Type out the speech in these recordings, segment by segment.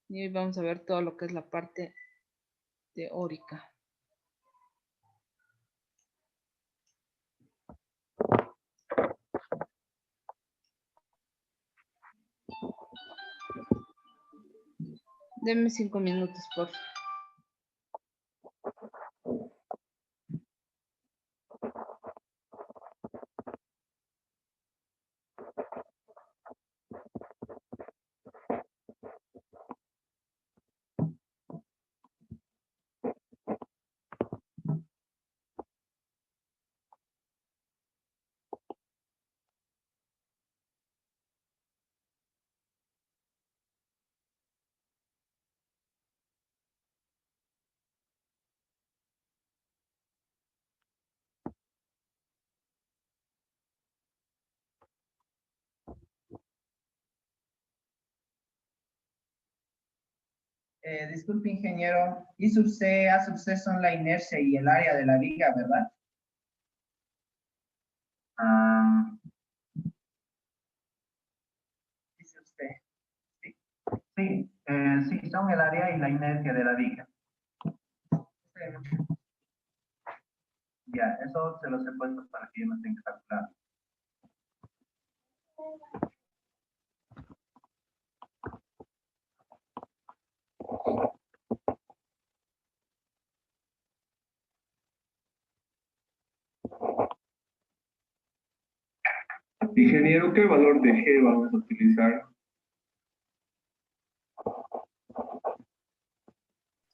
Y hoy vamos a ver todo lo que es la parte teórica. Denme 5 minutos, por favor. Disculpe, ingeniero, I sub C, A sub C son la inercia y el área de la viga, ¿verdad? I sub C. Sí, sí, son el área y la inercia de la viga. Ya, eso se los he puesto para que yo no tenga que calcular. Ingeniero, ¿qué valor de G vamos a utilizar?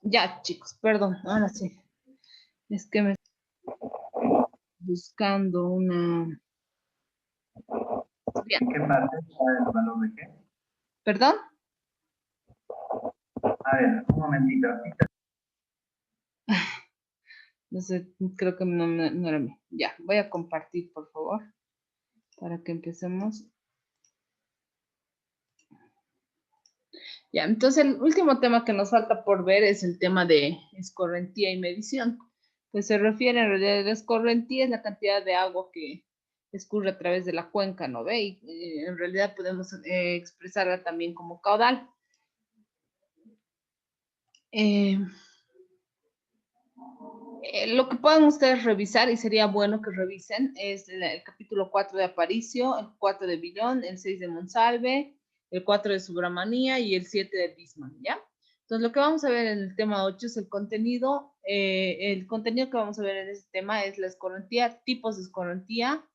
Ya, chicos, perdón, ahora sí. Es que me estoy buscando una... Bien. ¿En qué parte está el valor de G? ¿Perdón? A ver, un momentito. No sé, creo que no era mío. Ya, voy a compartir, por favor, para que empecemos. Ya, entonces el último tema que nos falta por ver es el tema de escorrentía y medición. Pues se refiere en realidad a la escorrentía, es la cantidad de agua que escurre a través de la cuenca, ¿no ve? Y en realidad podemos expresarla también como caudal. Lo que pueden ustedes revisar, y sería bueno que revisen, es el capítulo 4 de Aparicio, el 4 de Villon, el 6 de Monsalve, el 4 de Subramanía y el 7 de Bisman, ¿ya? Entonces, lo que vamos a ver en el tema 8 es el contenido que vamos a ver en este tema es la escorrentía, tipos de escorrentía,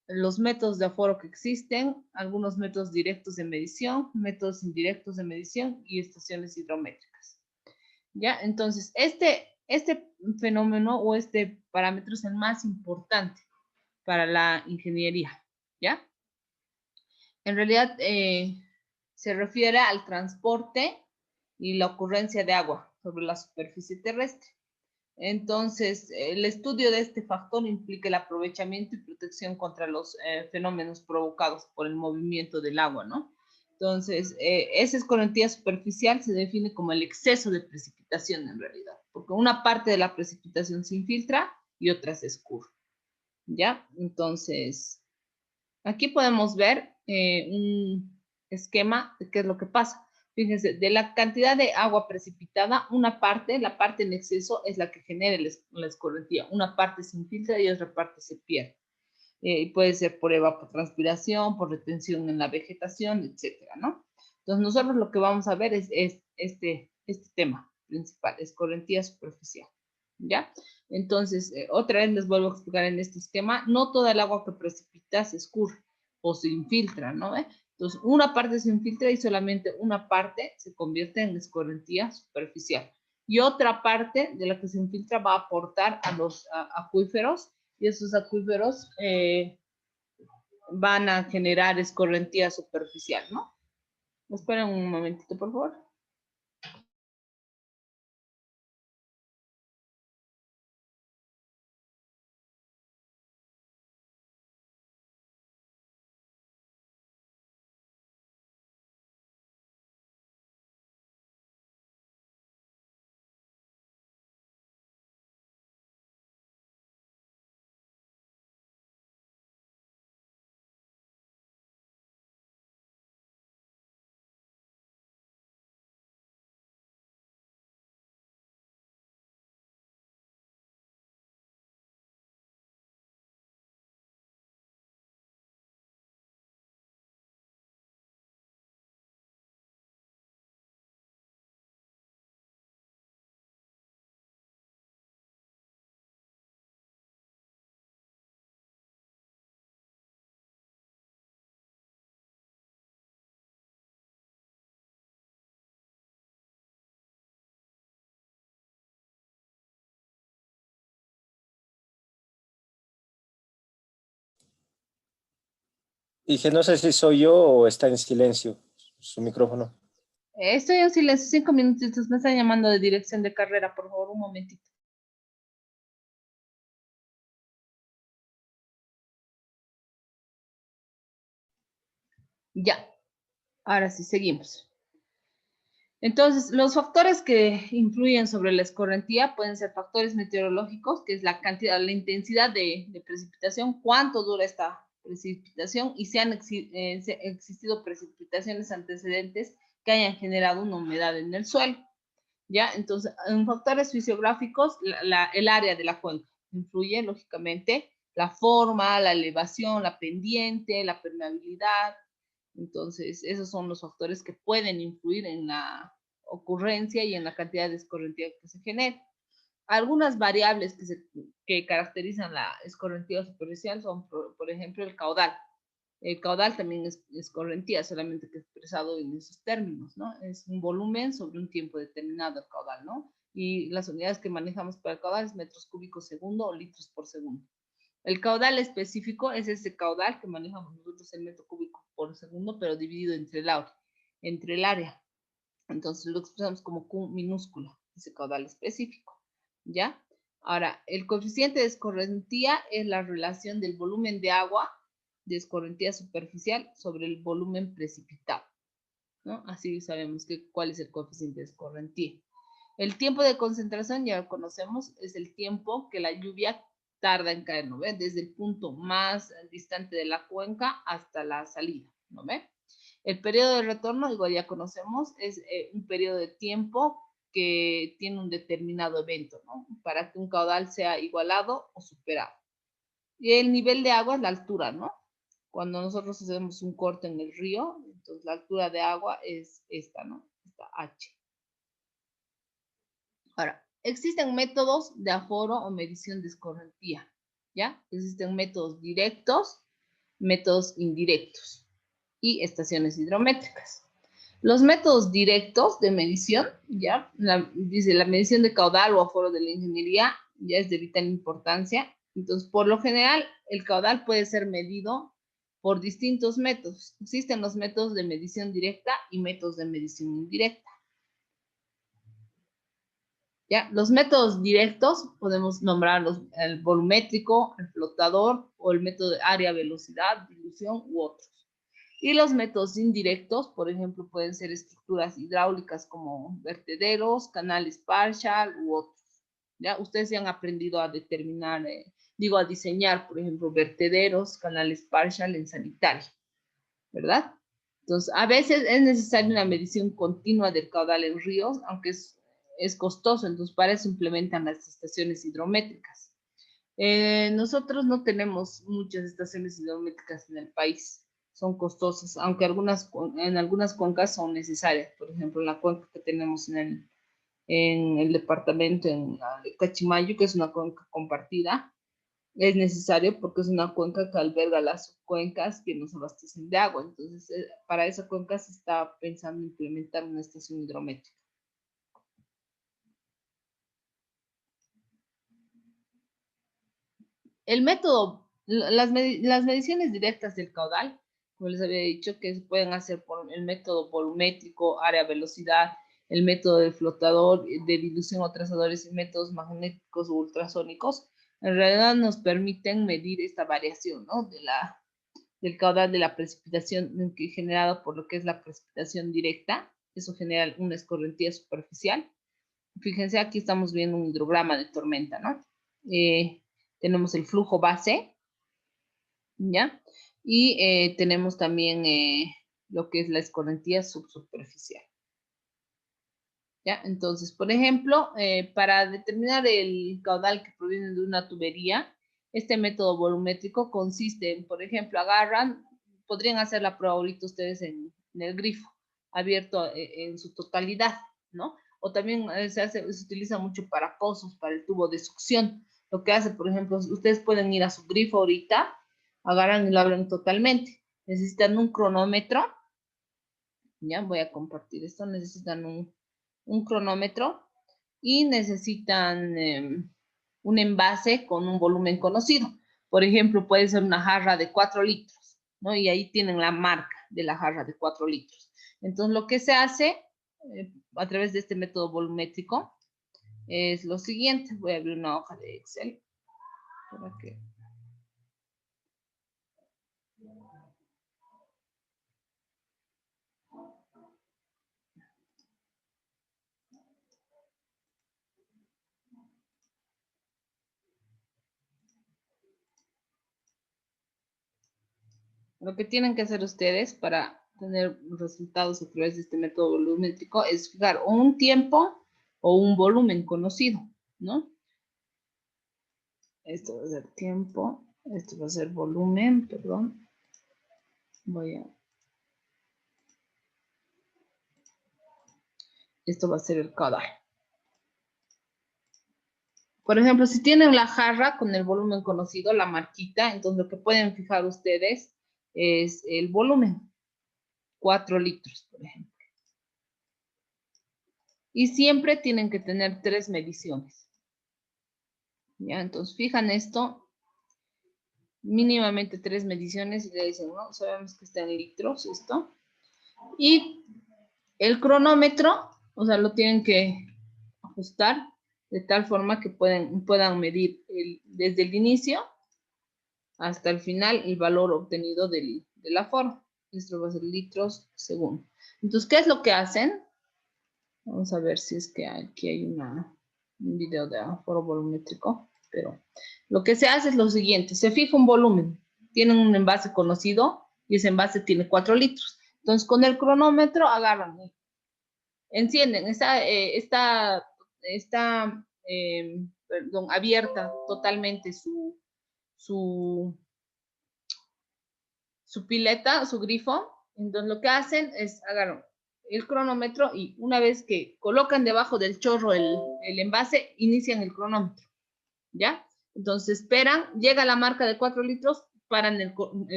los métodos de aforo que existen, algunos métodos directos de medición, métodos indirectos de medición y estaciones hidrométricas. ¿Ya? Entonces, este fenómeno o este parámetro es el más importante para la ingeniería, ¿ya? En realidad, se refiere al transporte y la ocurrencia de agua sobre la superficie terrestre. Entonces, el estudio de este factor implica el aprovechamiento y protección contra los fenómenos provocados por el movimiento del agua, ¿no? Entonces, esa escorrentía superficial se define como el exceso de precipitación en realidad, porque una parte de la precipitación se infiltra y otra se escurre, ¿ya? Entonces, aquí podemos ver un esquema de qué es lo que pasa. Fíjense, de la cantidad de agua precipitada, una parte, la parte en exceso, es la que genera la escorrentía. Una parte se infiltra y otra parte se pierde. Puede ser por evapotranspiración, por retención en la vegetación, etcétera, ¿no? Entonces, nosotros lo que vamos a ver es este tema principal, escorrentía superficial, ¿ya? Entonces, otra vez les vuelvo a explicar en este esquema, no toda el agua que precipita se escurre o se infiltra, ¿no? Entonces, una parte se infiltra y solamente una parte se convierte en escorrentía superficial. Y otra parte de la que se infiltra va a aportar a los acuíferos y esos acuíferos van a generar escorrentía superficial, ¿no? Esperen un momentito, por favor. Y que no sé si soy yo o está en silencio su micrófono. Estoy en silencio, 5 minutitos. Me están llamando de dirección de carrera, por favor, un momentito. Ya, ahora sí, seguimos. Entonces, los factores que influyen sobre la escorrentía pueden ser factores meteorológicos, que es la cantidad, la intensidad de precipitación, cuánto dura esta precipitación y si han existido precipitaciones antecedentes que hayan generado una humedad en el suelo. ¿Ya? Entonces, en factores fisiográficos, el área de la cuenca influye, lógicamente, la forma, la elevación, la pendiente, la permeabilidad. Entonces, esos son los factores que pueden influir en la ocurrencia y en la cantidad de escorrentía que se genera. Algunas variables que caracterizan la escorrentía superficial son, por ejemplo, el caudal. El caudal también es escorrentía, solamente que expresado en esos términos, ¿no? Es un volumen sobre un tiempo determinado el caudal, ¿no? Y las unidades que manejamos para el caudal es metros cúbicos segundo o litros por segundo. El caudal específico es ese caudal que manejamos nosotros en metro cúbico por segundo, pero dividido entre el área. Entonces lo expresamos como Q minúscula, ese caudal específico, ¿ya? Ahora, el coeficiente de escorrentía es la relación del volumen de agua de escorrentía superficial sobre el volumen precipitado, ¿no? Así sabemos cuál es el coeficiente de escorrentía. El tiempo de concentración, ya lo conocemos, es el tiempo que la lluvia tarda en caer, ¿no ve? Desde el punto más distante de la cuenca hasta la salida, ¿no ve? El periodo de retorno, igual ya conocemos, es un periodo de tiempo que tiene un determinado evento, ¿no? Para que un caudal sea igualado o superado. Y el nivel de agua es la altura, ¿no? Cuando nosotros hacemos un corte en el río, entonces la altura de agua es esta, ¿no? Esta H. Ahora, existen métodos de aforo o medición de escorrentía, ¿ya? Existen métodos directos, métodos indirectos y estaciones hidrométricas. Los métodos directos de medición, ¿ya? Dice la medición de caudal o aforo de la ingeniería, ya es de vital importancia. Entonces, por lo general, el caudal puede ser medido por distintos métodos. Existen los métodos de medición directa y métodos de medición indirecta. ¿Ya? Los métodos directos podemos nombrarlos el volumétrico, el flotador o el método de área, velocidad, dilución u otros. Y los métodos indirectos, por ejemplo, pueden ser estructuras hidráulicas como vertederos, canales partial u otros. ¿Ya? Ustedes ya han aprendido a determinar, a diseñar, por ejemplo, vertederos, canales partial en sanitario, ¿verdad? Entonces, a veces es necesaria una medición continua del caudal en ríos, aunque es costoso, entonces para eso implementan las estaciones hidrométricas. Nosotros no tenemos muchas estaciones hidrométricas en el país, son costosas, aunque en algunas cuencas son necesarias. Por ejemplo, en la cuenca que tenemos en el departamento, en Cachimayo, que es una cuenca compartida, es necesario porque es una cuenca que alberga las subcuencas que nos abastecen de agua. Entonces, para esa cuenca se está pensando implementar una estación hidrométrica. El método, las mediciones directas del caudal, como les había dicho, que se pueden hacer por el método volumétrico, área, velocidad, el método del flotador, de dilución o trazadores y métodos magnéticos o ultrasónicos, en realidad nos permiten medir esta variación, ¿no? Del caudal de la precipitación generada por lo que es la precipitación directa. Eso genera una escorrentía superficial. Fíjense, aquí estamos viendo un hidrograma de tormenta, ¿no? Tenemos el flujo base, ¿ya? Y tenemos también lo que es la escorrentía subsuperficial. ¿Ya? Entonces, por ejemplo, para determinar el caudal que proviene de una tubería, este método volumétrico consiste en, por ejemplo, podrían hacer la prueba ahorita ustedes en el grifo, abierto en su totalidad, ¿no? O también se utiliza mucho para pozos, para el tubo de succión. Lo que hace, por ejemplo, ustedes pueden ir a su grifo ahorita, agarran y lo abren totalmente. Necesitan un cronómetro, ya voy a compartir esto, necesitan un cronómetro y necesitan un envase con un volumen conocido. Por ejemplo, puede ser una jarra de 4 litros, ¿no? Y ahí tienen la marca de la jarra de 4 litros. Entonces, lo que se hace a través de este método volumétrico es lo siguiente. Voy a abrir una hoja de Excel para que... Lo que tienen que hacer ustedes para tener resultados a través de este método volumétrico es fijar o un tiempo o un volumen conocido, ¿no? Esto va a ser tiempo, esto va a ser volumen, perdón. Esto va a ser el caudal. Por ejemplo, si tienen la jarra con el volumen conocido, la marquita, entonces lo que pueden fijar ustedes es el volumen. 4 litros, por ejemplo. Y siempre tienen que tener 3 mediciones. ¿Ya? Entonces, fijan esto, mínimamente 3 mediciones y le dicen, no, sabemos que está en litros esto. Y el cronómetro, o sea, lo tienen que ajustar de tal forma que puedan medir desde el inicio hasta el final el valor obtenido del aforo. Esto va a ser litros segundo. Entonces, ¿qué es lo que hacen? Vamos a ver si es que aquí hay un video de aforo volumétrico, pero lo que se hace es lo siguiente, se fija un volumen, tienen un envase conocido y ese envase tiene 4 litros. Entonces, con el cronómetro agarran, encienden, está abierta totalmente su pileta, su grifo. Entonces, lo que hacen es agarran el cronómetro y una vez que colocan debajo del chorro el envase, inician el cronómetro, ¿ya? Entonces esperan, llega la marca de 4 litros, paran el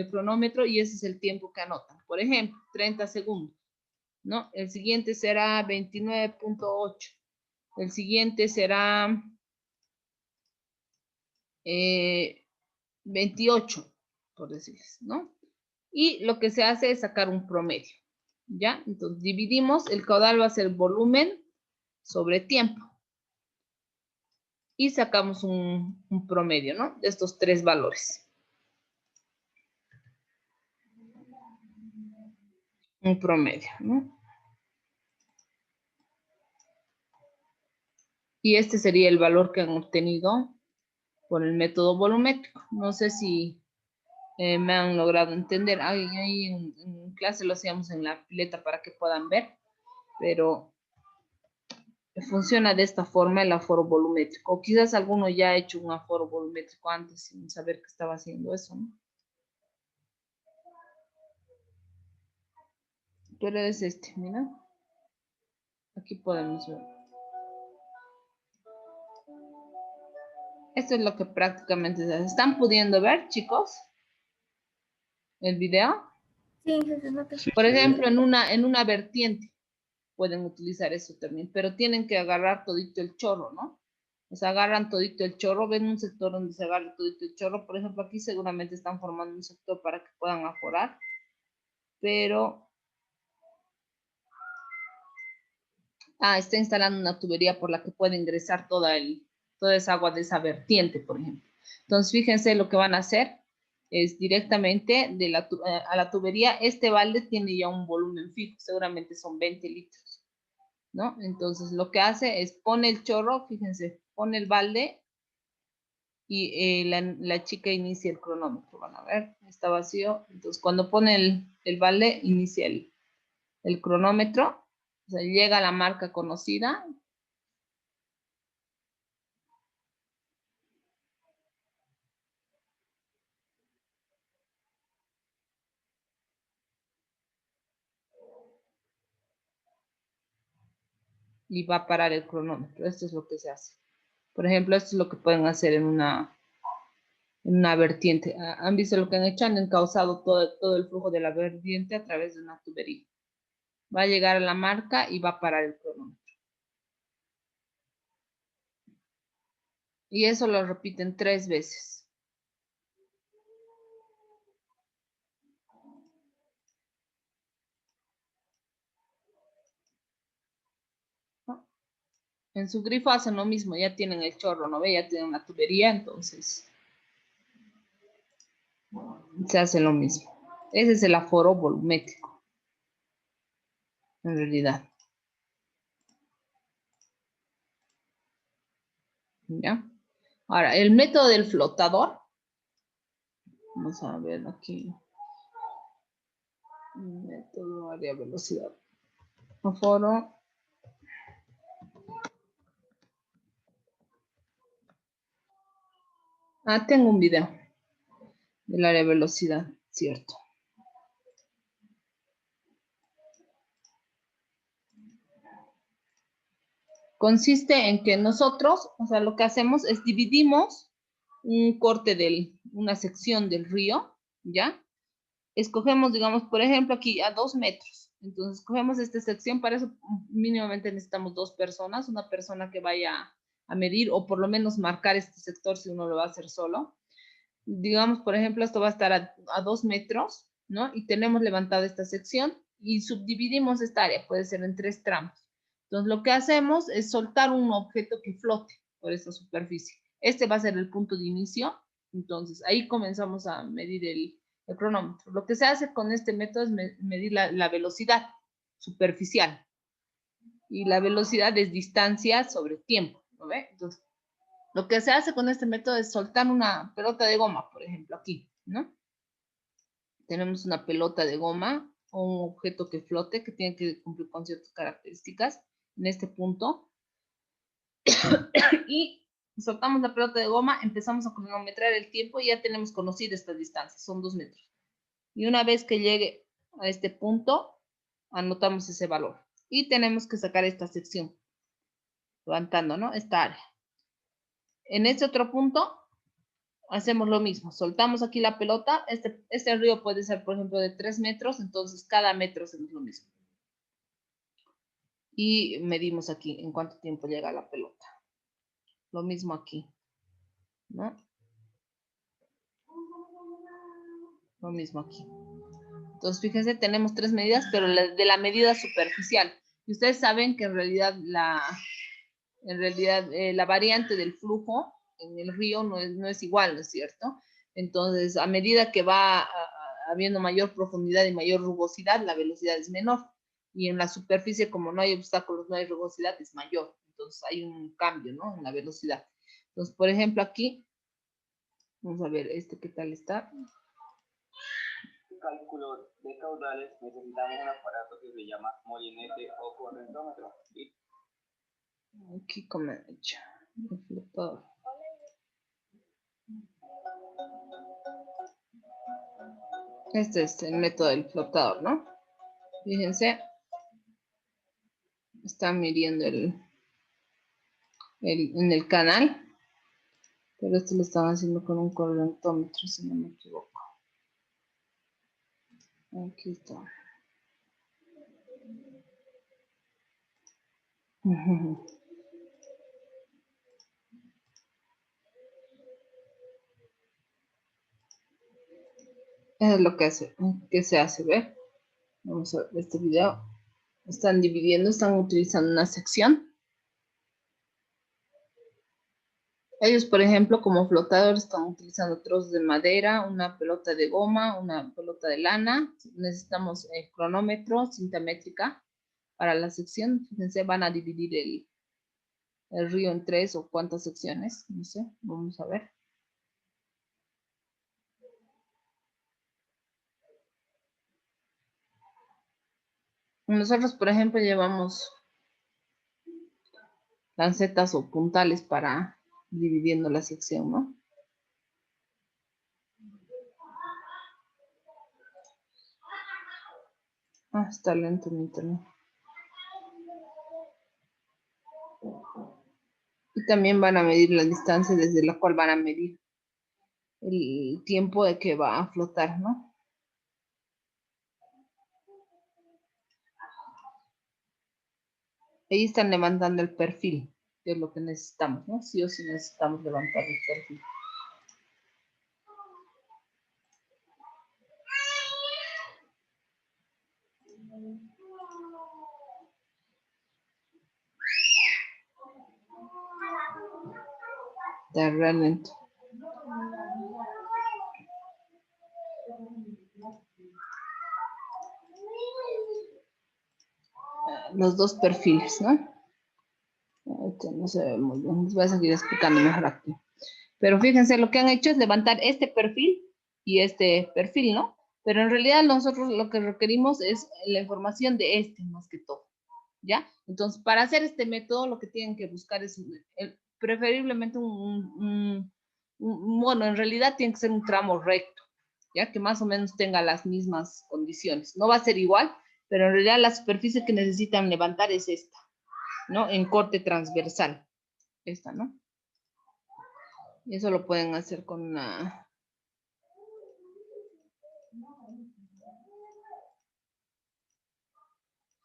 cronómetro y ese es el tiempo que anotan. Por ejemplo, 30 segundos, ¿no? El siguiente será 29.8. El siguiente será 28, por decirles, ¿no? Y lo que se hace es sacar un promedio, ¿ya? Entonces dividimos, el caudal va a ser volumen sobre tiempo. Y sacamos un promedio, ¿no? De estos 3 valores. Un promedio, ¿no? Y este sería el valor que han obtenido por el método volumétrico. No sé si me han logrado entender. Ahí en clase lo hacíamos en la pileta para que puedan ver, pero funciona de esta forma el aforo volumétrico. O quizás alguno ya ha hecho un aforo volumétrico antes sin saber que estaba haciendo eso, ¿no? Pero es este, mira. Aquí podemos ver. Esto es lo que prácticamente se hace. ¿Están pudiendo ver, chicos? ¿El video? Sí, se nota. Por ejemplo, en una vertiente pueden utilizar eso también, pero tienen que agarrar todito el chorro, ¿no? O sea, agarran todito el chorro, ven un sector donde se agarra todito el chorro. Por ejemplo, aquí seguramente están formando un sector para que puedan aforar, pero... está instalando una tubería por la que puede ingresar toda esa agua de esa vertiente, por ejemplo. Entonces, fíjense lo que van a hacer es directamente a la tubería. Este balde tiene ya un volumen fijo, seguramente son 20 litros, ¿no? Entonces, lo que hace es pone el chorro, fíjense, pone el balde y la chica inicia el cronómetro. Van a ver, está vacío. Entonces, cuando pone el balde, inicia el cronómetro. O sea, llega a la marca conocida. Y va a parar el cronómetro. Esto es lo que se hace. Por ejemplo, esto es lo que pueden hacer en una vertiente. ¿Han visto lo que han hecho? Han encauzado todo el flujo de la vertiente a través de una tubería. Va a llegar a la marca y va a parar el cronómetro. Y eso lo repiten 3 veces. En su grifo hacen lo mismo, ya tienen el chorro, ¿no ve? Ya tienen la tubería, entonces se hace lo mismo. Ese es el aforo volumétrico, en realidad. ¿Ya? Ahora, el método del flotador. Vamos a ver aquí. Método, área, velocidad. Aforo. Tengo un video del área de velocidad, cierto. Consiste en que nosotros, o sea, lo que hacemos es dividimos un corte una sección del río, ¿ya? Escogemos, digamos, por ejemplo, aquí a 2 metros. Entonces, escogemos esta sección, para eso mínimamente necesitamos 2 personas, una persona que vaya a medir o por lo menos marcar este sector si uno lo va a hacer solo. Digamos, por ejemplo, esto va a estar a 2 metros, ¿no? Y tenemos levantada esta sección y subdividimos esta área, puede ser en 3 tramos. Entonces, lo que hacemos es soltar un objeto que flote por esta superficie. Este va a ser el punto de inicio. Entonces, ahí comenzamos a medir el cronómetro. Lo que se hace con este método es medir la velocidad superficial. Y la velocidad es distancia sobre tiempo, ¿no ve? Entonces, lo que se hace con este método es soltar una pelota de goma, por ejemplo, aquí, ¿no? Tenemos una pelota de goma o un objeto que flote, que tiene que cumplir con ciertas características en este punto. Y soltamos la pelota de goma, empezamos a cronometrar el tiempo y ya tenemos conocida esta distancia, son 2 metros. Y una vez que llegue a este punto, anotamos ese valor. Y tenemos que sacar esta sección, levantando, ¿no? Esta área. En este otro punto, hacemos lo mismo. Soltamos aquí la pelota. Este río puede ser, por ejemplo, de 3 metros, entonces cada metro hacemos lo mismo. Y medimos aquí en cuánto tiempo llega la pelota. Lo mismo aquí, ¿no? Lo mismo aquí. Entonces, fíjense, tenemos 3 medidas, pero de la medida superficial. Y ustedes saben que en realidad la variante del flujo en el río no es igual, ¿no es cierto? Entonces, a medida que va habiendo mayor profundidad y mayor rugosidad, la velocidad es menor. Y en la superficie, como no hay obstáculos, no hay rugosidad, es mayor. Entonces, hay un cambio, ¿no? En la velocidad. Entonces, por ejemplo, aquí, vamos a ver qué tal está. Cálculo de caudales necesitamos un aparato que se llama molinete o correntómetro. Aquí como he hecho el flotador. Este es el método del flotador, ¿no? Fíjense, está midiendo en el canal, pero esto lo están haciendo con un correntómetro, si no me equivoco. Aquí está. Eso es lo que se hace, ¿ve? Vamos a ver este video. Están dividiendo, están utilizando una sección. Ellos, por ejemplo, como flotador, están utilizando trozos de madera, una pelota de goma, una pelota de lana. Necesitamos el cronómetro, cinta métrica para la sección. Fíjense, van a dividir el río en 3 o cuántas secciones. No sé, vamos a ver. Nosotros, por ejemplo, llevamos lancetas o puntales para dividiendo la sección, ¿no? Está lento mi internet. Y también van a medir la distancia desde la cual van a medir el tiempo de que va a flotar, ¿no? Ahí están levantando el perfil, que es lo que necesitamos, ¿no? Sí o sí necesitamos levantar el perfil. Está re lento. Los dos perfiles, ¿no? Este no se ve muy bien. Les voy a seguir explicando mejor aquí. Pero fíjense, lo que han hecho es levantar este perfil y este perfil, ¿no? Pero en realidad nosotros lo que requerimos es la información de este más que todo, ¿ya? Entonces, para hacer este método, lo que tienen que buscar es preferiblemente bueno, en realidad tiene que ser un tramo recto, ¿ya? Que más o menos tenga las mismas condiciones. No va a ser igual, pero en realidad la superficie que necesitan levantar es esta, ¿no? En corte transversal. Esta, ¿no? Y eso lo pueden hacer con una...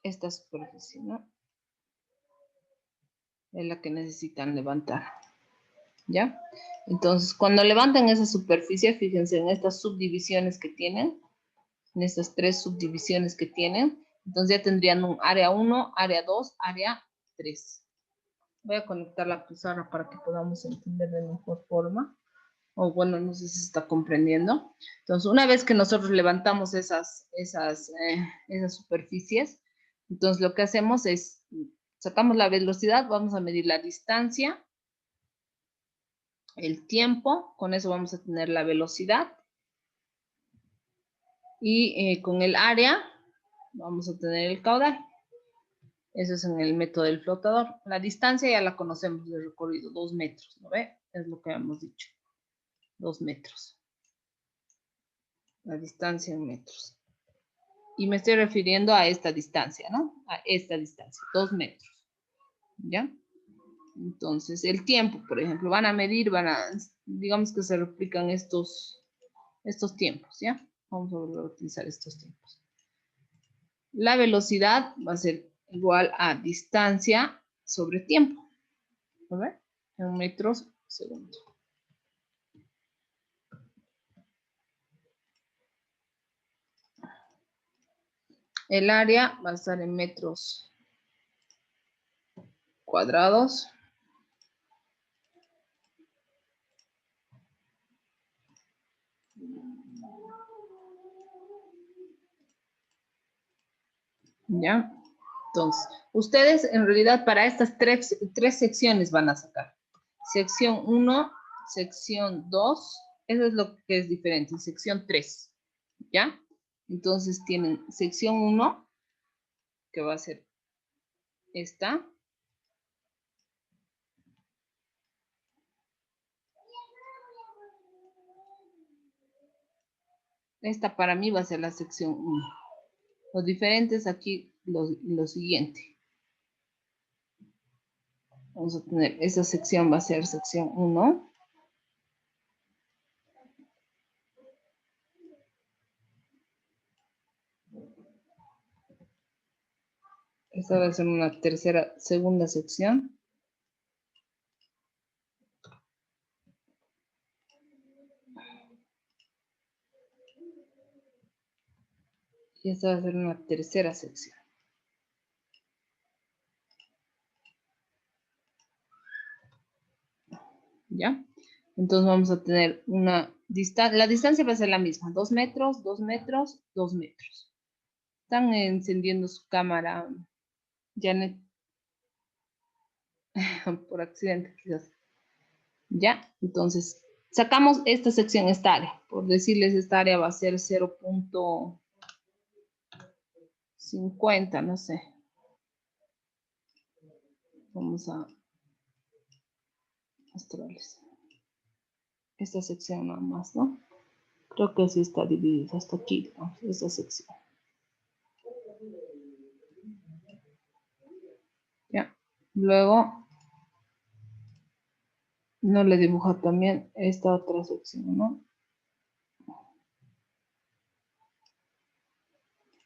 esta superficie, ¿no? Es la que necesitan levantar, ¿ya? Entonces, cuando levantan esa superficie, fíjense en estas subdivisiones que tienen, en estas 3 subdivisiones que tienen, entonces ya tendrían un área 1, área 2, área 3. Voy a conectar la pizarra para que podamos entender de mejor forma. O bueno, no sé si se está comprendiendo. Entonces, una vez que nosotros levantamos esas superficies, entonces lo que hacemos es, sacamos la velocidad, vamos a medir la distancia, el tiempo, con eso vamos a tener la velocidad. Y con el área vamos a tener el caudal. Eso es en el método del flotador. La distancia ya la conocemos de recorrido, 2 metros, ¿no ve? Es lo que hemos dicho, 2 metros. La distancia en metros. Y me estoy refiriendo a esta distancia, ¿no? A esta distancia, 2 metros. ¿Ya? Entonces, el tiempo, por ejemplo, van a medir, digamos que se replican estos tiempos, ¿ya? Vamos a volver a utilizar estos tiempos. La velocidad va a ser igual a distancia sobre tiempo. ¿A ver? En metros segundo. El área va a estar en metros cuadrados. ¿Ya? Entonces, ustedes en realidad para estas tres secciones van a sacar. Sección 1, sección 2, eso es lo que es diferente, sección 3, ¿ya? Entonces tienen sección 1, que va a ser esta. Esta para mí va a ser la sección 1. Los diferentes aquí, lo siguiente. Vamos a tener, esta sección va a ser sección 1. Esta va a ser una segunda sección. Y esta va a ser una tercera sección. ¿Ya? Entonces vamos a tener una distancia, la distancia va a ser la misma, 2 metros, 2 metros, 2 metros. Están encendiendo su cámara, Janet, por accidente quizás. ¿Ya? Entonces, sacamos esta sección, esta área. Por decirles, esta área va a ser 0.50, no sé. Vamos a mostrarles. Esta sección nada más, ¿no? Creo que sí está dividida hasta aquí, ¿no? Esta sección. Ya. Luego, no le dibujo también esta otra sección, ¿no?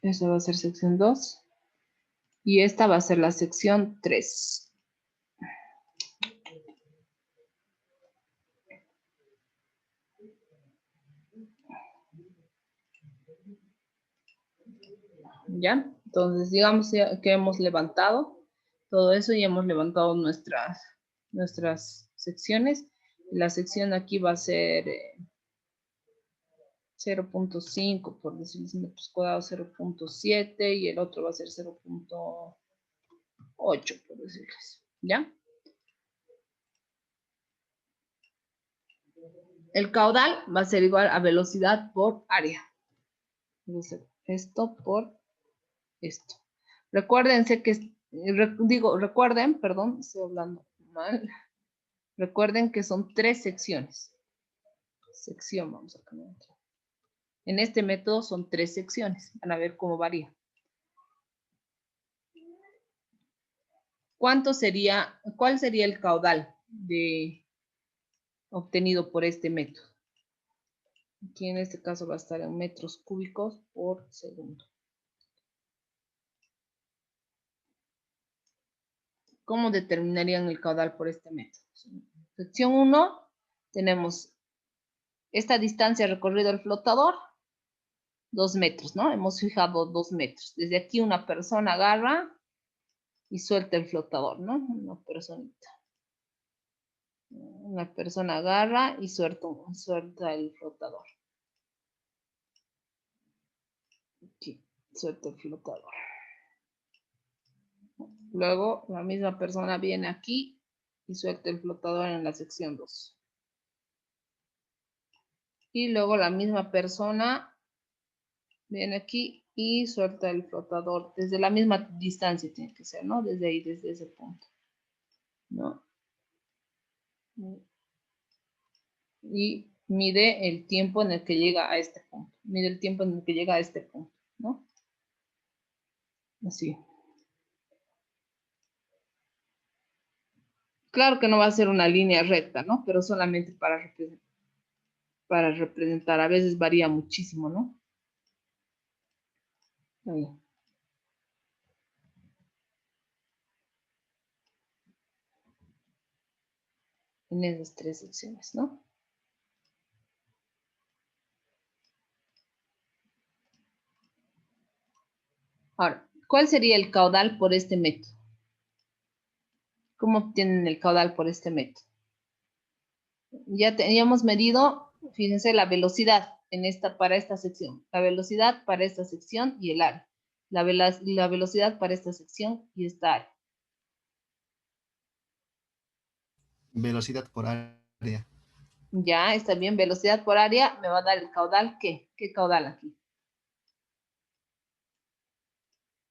Esta va a ser sección 2. Y esta va a ser la sección 3. ¿Ya? Entonces, digamos que hemos levantado todo eso y hemos levantado nuestras secciones. La sección aquí va a ser 0.5, por decirles metros cuadrados, 0.7 y el otro va a ser 0.8, por decirles. ¿Ya? El caudal va a ser igual a velocidad por área. Entonces, esto por esto. Recuérdense que, recuerden, perdón, estoy hablando mal. Recuerden que son 3 secciones. Sección, vamos a cambiar. En este método son 3 secciones. Van a ver cómo varía. ¿Cuál sería el caudal obtenido por este método? Aquí en este caso va a estar en metros cúbicos por segundo. ¿Cómo determinarían el caudal por este método? Sección 1, tenemos esta distancia recorrida del flotador, 2 metros, ¿no? Hemos fijado 2 metros. Desde aquí una persona agarra y suelta el flotador, ¿no? Una personita. Una persona agarra y suelta el flotador. Aquí, suelta el flotador. Luego la misma persona viene aquí y suelta el flotador en la sección 2. Y luego la misma persona viene aquí y suelta el flotador desde la misma distancia, tiene que ser, ¿no? Desde ahí, desde ese punto, ¿no? Y mide el tiempo en el que llega a este punto. Mide el tiempo en el que llega a este punto, ¿no? Así. Claro que no va a ser una línea recta, ¿no? Pero solamente para representar. A veces varía muchísimo, ¿no? Ahí. En esas 3 secciones, ¿no? Ahora, ¿cuál sería el caudal por este método? ¿Cómo obtienen el caudal por este método? Ya teníamos medido, fíjense, la velocidad para esta sección. La velocidad para esta sección y el área. La velocidad para esta sección y esta área. Velocidad por área. Ya, está bien. Velocidad por área me va a dar el caudal, ¿qué? ¿Qué caudal aquí?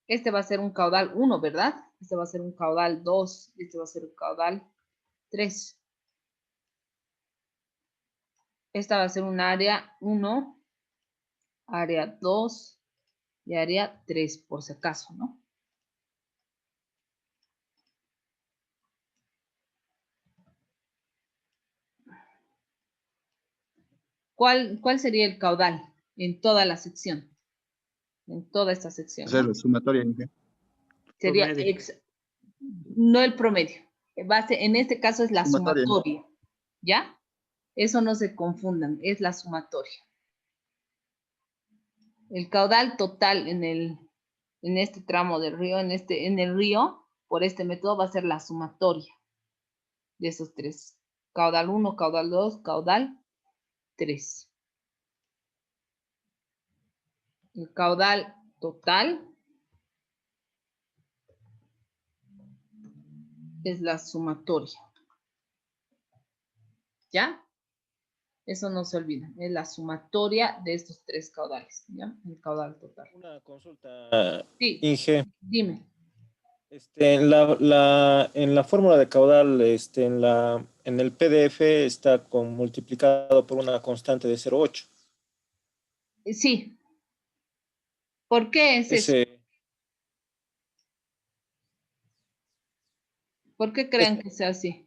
Este va a ser un caudal 1, ¿verdad? Este va a ser un caudal 2. Este va a ser un caudal 3. Esta va a ser un área 1, área 2 y área 3, por si acaso, ¿no? ¿Cuál sería el caudal en toda la sección? En toda esta sección, Hacer ¿no? la sumatoria. Sería no el promedio. En este caso es la Sumatoria. sumatoria. ¿Ya? Eso no se confundan, es la sumatoria. El caudal total en este tramo del río, en el río, por este método va a ser la sumatoria de esos 3. Caudal 1, caudal 2, caudal 3. El caudal total es la sumatoria. ¿Ya? Eso no se olvida. Es la sumatoria de estos 3 caudales. ¿Ya? El caudal total. Una consulta, Sí. Inge. Dime. En la fórmula de caudal, en el PDF está multiplicado por una constante de 0,8. Sí. ¿Por qué es eso? ¿Por qué creen que sea así?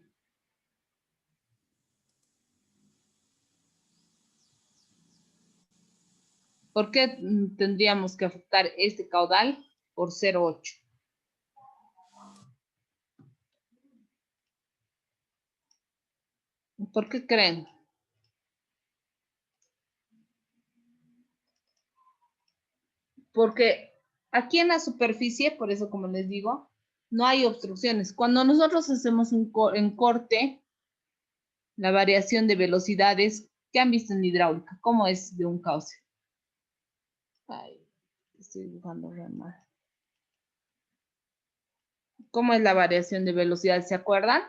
¿Por qué tendríamos que afectar este caudal por 0,8? ¿Por qué creen? Porque aquí en la superficie, por eso como les digo, no hay obstrucciones. Cuando nosotros hacemos en corte, La variación de velocidades que han visto en hidráulica. ¿Cómo es de un cauce? Ay, estoy dibujando re mal. ¿Cómo es la variación de velocidad? ¿Se acuerdan?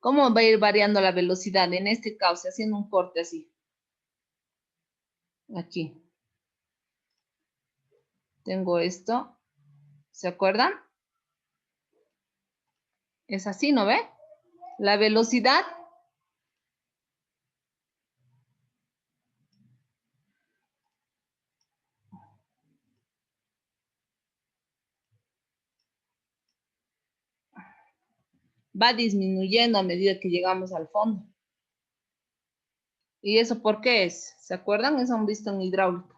¿Cómo va a ir variando la velocidad en este cauce? Haciendo un corte así. Aquí. Tengo esto. ¿Se acuerdan? Es así, ¿no ve? La velocidad va disminuyendo a medida que llegamos al fondo. ¿Y eso por qué es? ¿Se acuerdan? Eso han visto en hidráulica.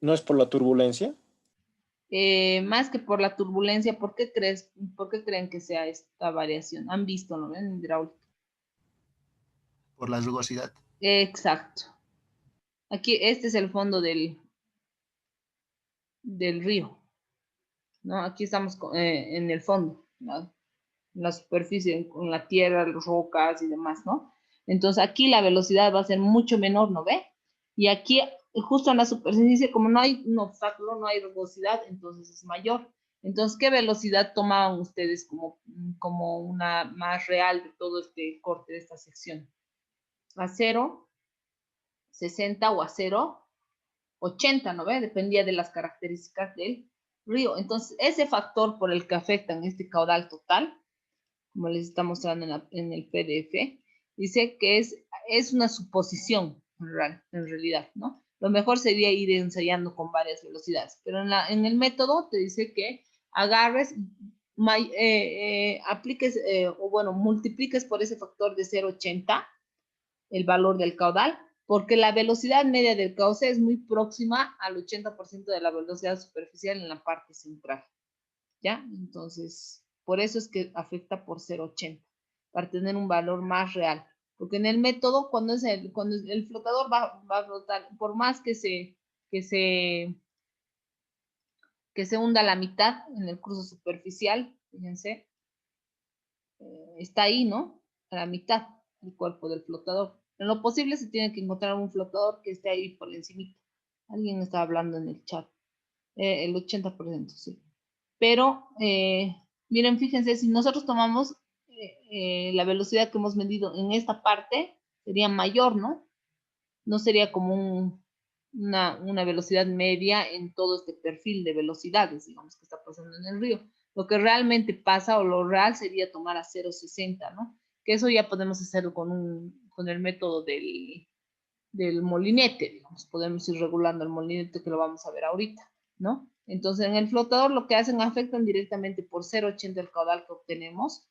¿No es por la turbulencia? Más que por la turbulencia, ¿por qué creen que sea esta variación? ¿Han visto, no ven, en hidráulica? Por la rugosidad. Exacto. Aquí, este es el fondo del río, ¿no? Aquí estamos en el fondo, ¿no? La superficie, con la tierra, las rocas y demás, ¿no? Entonces aquí la velocidad va a ser mucho menor, ¿no ve? Y aquí, justo en la superficie, como no hay un obstáculo, no hay rugosidad, entonces es mayor. Entonces, ¿qué velocidad tomaban ustedes como una más real de todo este corte de esta sección? ¿A 0, 60 o a 0, 80, ¿no ve? Dependía de las características del río. Entonces, ese factor por el que afectan este caudal total, como les está mostrando en el PDF, dice que es una suposición en realidad, ¿no? Lo mejor sería ir ensayando con varias velocidades, pero en el método te dice que agarres, apliques, o bueno, multipliques por ese factor de 0,80 el valor del caudal, porque la velocidad media del cauce es muy próxima al 80% de la velocidad superficial en la parte central, ¿ya? Entonces, por eso es que afecta por 0,80, para tener un valor más real. Porque en el método, cuando el flotador va a flotar, por más que se hunda a la mitad en el curso superficial, fíjense, está ahí, ¿no? A la mitad del cuerpo del flotador. En lo posible se tiene que encontrar un flotador que esté ahí por encima. Alguien está hablando en el chat. El 80%, sí. Pero, miren, fíjense, si nosotros tomamos la velocidad que hemos medido en esta parte, sería mayor, ¿no? No sería como una velocidad media en todo este perfil de velocidades, digamos, que está pasando en el río. Lo que realmente pasa o lo real sería tomar a 0,60, ¿no? Que eso ya podemos hacerlo con el método del molinete, digamos. Podemos ir regulando el molinete que lo vamos a ver ahorita, ¿no? Entonces, en el flotador lo que hacen, afectan directamente por 0,80 el caudal que obtenemos,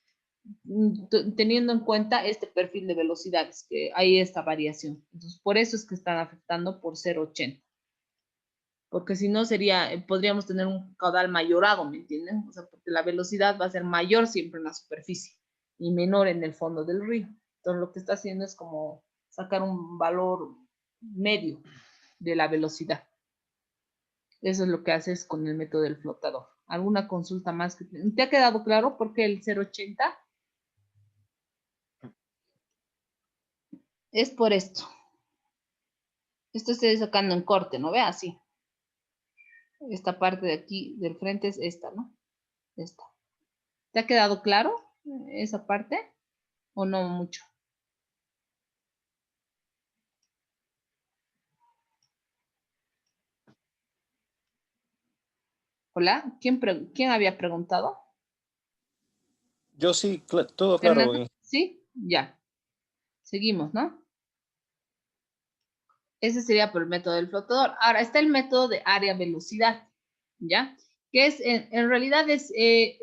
teniendo en cuenta este perfil de velocidades, que hay esta variación. Entonces, por eso es que están afectando por 0,80. Porque si no podríamos tener un caudal mayorado, ¿me entienden? O sea, porque la velocidad va a ser mayor siempre en la superficie y menor en el fondo del río. Entonces, lo que está haciendo es como sacar un valor medio de la velocidad. Eso es lo que haces con el método del flotador. ¿Alguna consulta más? ¿Te ha quedado claro por qué el 0,80? Es por esto. Esto estoy sacando en corte, ¿no ve? Así. Esta parte de aquí del frente es esta, ¿no? Esta. ¿Te ha quedado claro esa parte? ¿O no mucho? Hola, ¿quién había preguntado? Yo sí, todo claro. ¿Fernando? ¿Sí? Ya. Seguimos, ¿no? Ese sería por el método del flotador. Ahora está el método de área-velocidad, ¿ya? Que es, en realidad es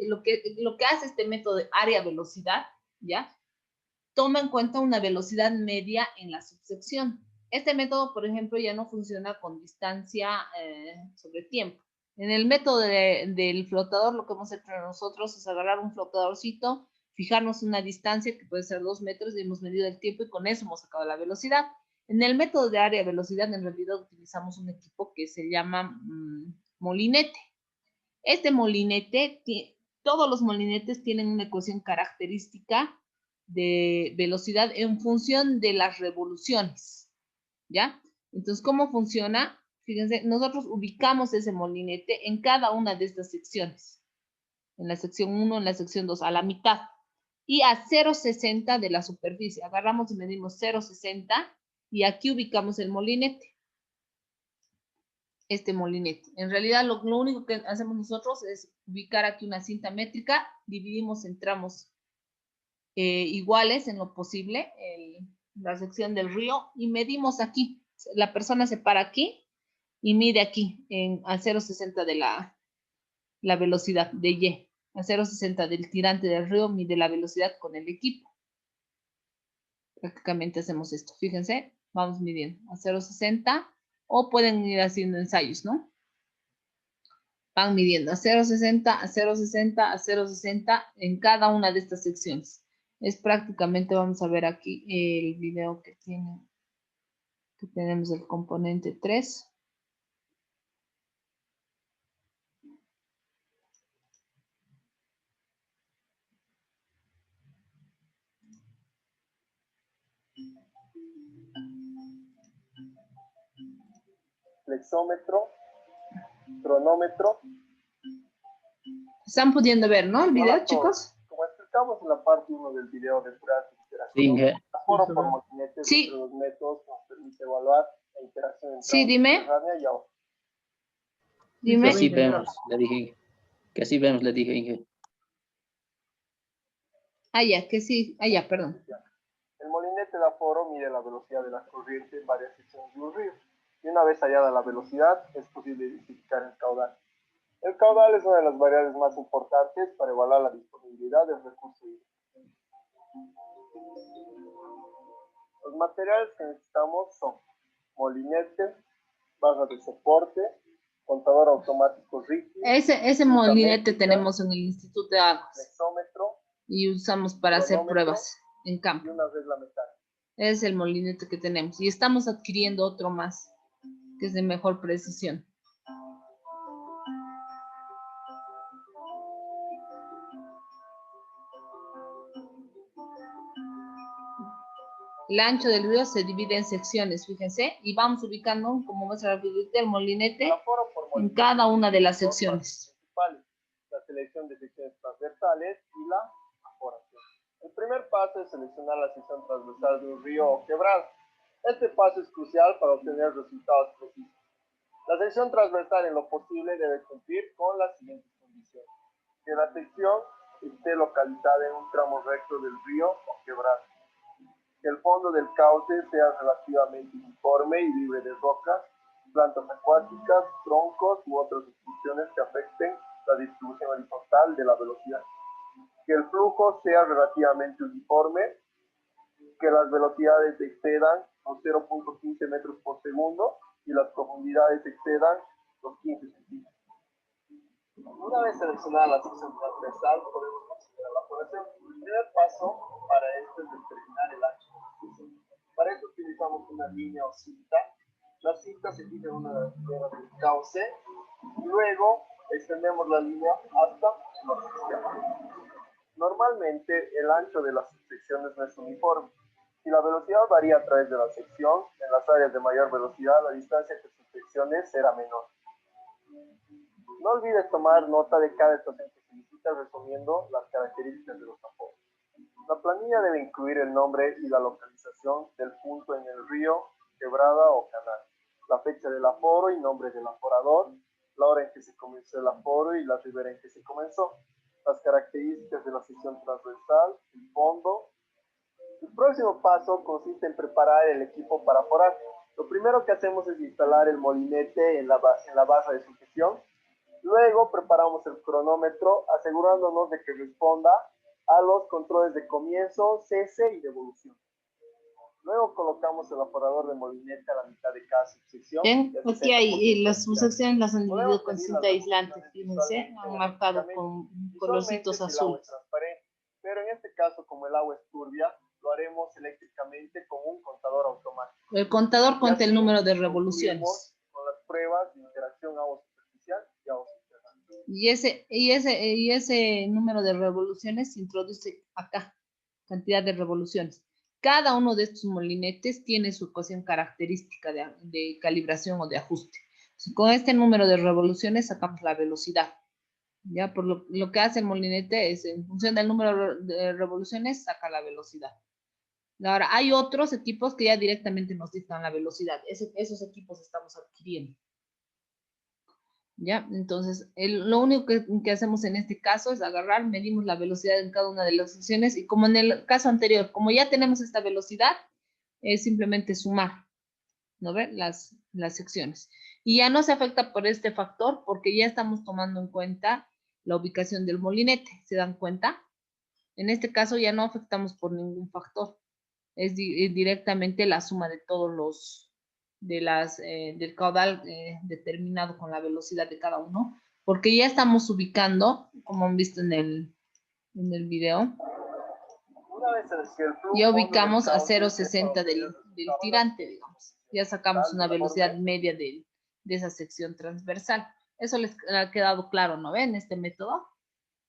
lo que hace este método de área-velocidad, ¿ya? Toma en cuenta una velocidad media en la subsección. Este método, por ejemplo, ya no funciona con distancia sobre tiempo. En el método del flotador, lo que hemos hecho nosotros es agarrar un flotadorcito, fijarnos una distancia que puede ser 2 metros y hemos medido el tiempo y con eso hemos sacado la velocidad. En el método de área-velocidad, en realidad utilizamos un equipo que se llama molinete. Este molinete todos los molinetes tienen una ecuación característica de velocidad en función de las revoluciones, ¿ya? Entonces, ¿cómo funciona? Fíjense, nosotros ubicamos ese molinete en cada una de estas secciones. En la sección 1, en la sección 2, a la mitad. Y a 0,60 de la superficie. Agarramos y medimos 0,60 y aquí ubicamos el molinete. Este molinete. En realidad, lo único que hacemos nosotros es ubicar aquí una cinta métrica, dividimos en tramos iguales en lo posible, la sección del río, y medimos aquí. La persona se para aquí y mide aquí a 0,60 de la velocidad de Y. A 0,60 del tirante del río mide la velocidad con el equipo. Prácticamente hacemos esto. Fíjense, vamos midiendo a 0,60 o pueden ir haciendo ensayos, ¿no? Van midiendo a 0,60, a 0,60, a 0,60 en cada una de estas secciones. Es prácticamente, vamos a ver aquí el video que tiene, que tenemos el componente 3. Flexómetro, cronómetro. ¿Están pudiendo ver, no? El video, Hola a todos. chicos. Como explicamos en la parte 1 del video de pruebas de interacción, Sí, Inge. aforo por molinete Sí. entre los métodos nos permite evaluar la interacción entre Sí, dime. subterránea y agua. Dime. Que sí vemos, le dije Inge. Que sí vemos, le dije Inge. Ah, ya, que sí. Ah, ya, perdón. El molinete de aforo mide la velocidad de la corriente en varias secciones de un río. Y una vez hallada la velocidad, es posible identificar el caudal. El caudal es una de las variables más importantes para evaluar la disponibilidad del recurso hídrico. Los materiales que necesitamos son molinete, barra de soporte, contador automático rígido, Ese molinete tenemos en el Instituto de Aguas flexómetro y usamos para hacer pruebas en y campo. una regla metálica. Es el molinete que tenemos. Y estamos adquiriendo otro más, que es de mejor precisión. El ancho del río se divide en secciones, fíjense, y vamos ubicando, como muestra el molinete, El aforo por en molinete cada una de las tiene dos secciones. partes principales: la selección de secciones transversales y la aforación. El primer paso es seleccionar la sección transversal de un río o quebrada. Este paso es crucial para obtener resultados precisos. La sección transversal en lo posible debe cumplir con las siguientes condiciones: que la sección esté localizada en un tramo recto del río o quebrada, que el fondo del cauce sea relativamente uniforme y libre de rocas, plantas acuáticas, troncos u otras obstrucciones que afecten la distribución horizontal de la velocidad, que el flujo sea relativamente uniforme, que las velocidades excedan los 0.15 metros por segundo y las profundidades excedan los 15 centímetros. Una vez seleccionada la sección transversal, podemos considerar la aforación. El primer paso para esto es determinar el ancho de la sección. Para esto utilizamos una línea o cinta. La cinta se fija en una ribera del cauce y luego extendemos la línea hasta la sección. Normalmente el ancho de las secciones no es uniforme. Si la velocidad varía a través de la sección, en las áreas de mayor velocidad la distancia entre sus secciones será menor. No olvides tomar nota de cada estación que se visita resumiendo las características de los aforos. La planilla debe incluir el nombre y la localización del punto en el río, quebrada o canal, la fecha del aforo y nombre del aforador, la hora en que se comenzó el aforo y la ribera en que se comenzó, las características de la sección transversal, el fondo. El próximo paso consiste en preparar el equipo para aforar. Lo primero que hacemos es instalar el molinete en la barra de sujeción. Luego preparamos el cronómetro asegurándonos de que responda a los controles de comienzo, cese y devolución. Luego colocamos el aforador de molinete a la mitad de cada subsección. Ven, aquí hay las subsecciones las han dividido Podemos con medir cinta las aislante, dimensiones fíjense, visualmente han o marcado gráficamente. con Visualmente, colorcitos si el agua es azules. transparente, pero en este caso, como el agua es turbia, lo haremos eléctricamente con un contador automático. El contador Y cuenta el así número de concluimos revoluciones. con las pruebas de interacción agua superficial y agua subterránea. Y ese número de revoluciones se introduce acá, cantidad de revoluciones. Cada uno de estos molinetes tiene su ecuación característica de calibración o de ajuste. Entonces, con este número de revoluciones sacamos la velocidad. Ya, por lo que hace el molinete es, en función del número de revoluciones, saca la velocidad. Ahora, hay otros equipos que ya directamente nos dictan la velocidad. Esos equipos estamos adquiriendo. ¿Ya? Entonces, lo único que hacemos en este caso es agarrar, medimos la velocidad en cada una de las secciones y como en el caso anterior, como ya tenemos esta velocidad, es simplemente sumar, ¿no ve? Las secciones. Y ya no se afecta por este factor porque ya estamos tomando en cuenta la ubicación del molinete, ¿se dan cuenta? En este caso ya no afectamos por ningún factor, es directamente la suma de todos los del caudal determinado con la velocidad de cada uno, porque ya estamos ubicando, como han visto en el video, Una vez que el flujo ya hondo del ubicamos a cauce 0,60 del tirante, digamos. Ya sacamos una velocidad media de esa sección transversal. Eso les ha quedado claro, ¿no ven? Este método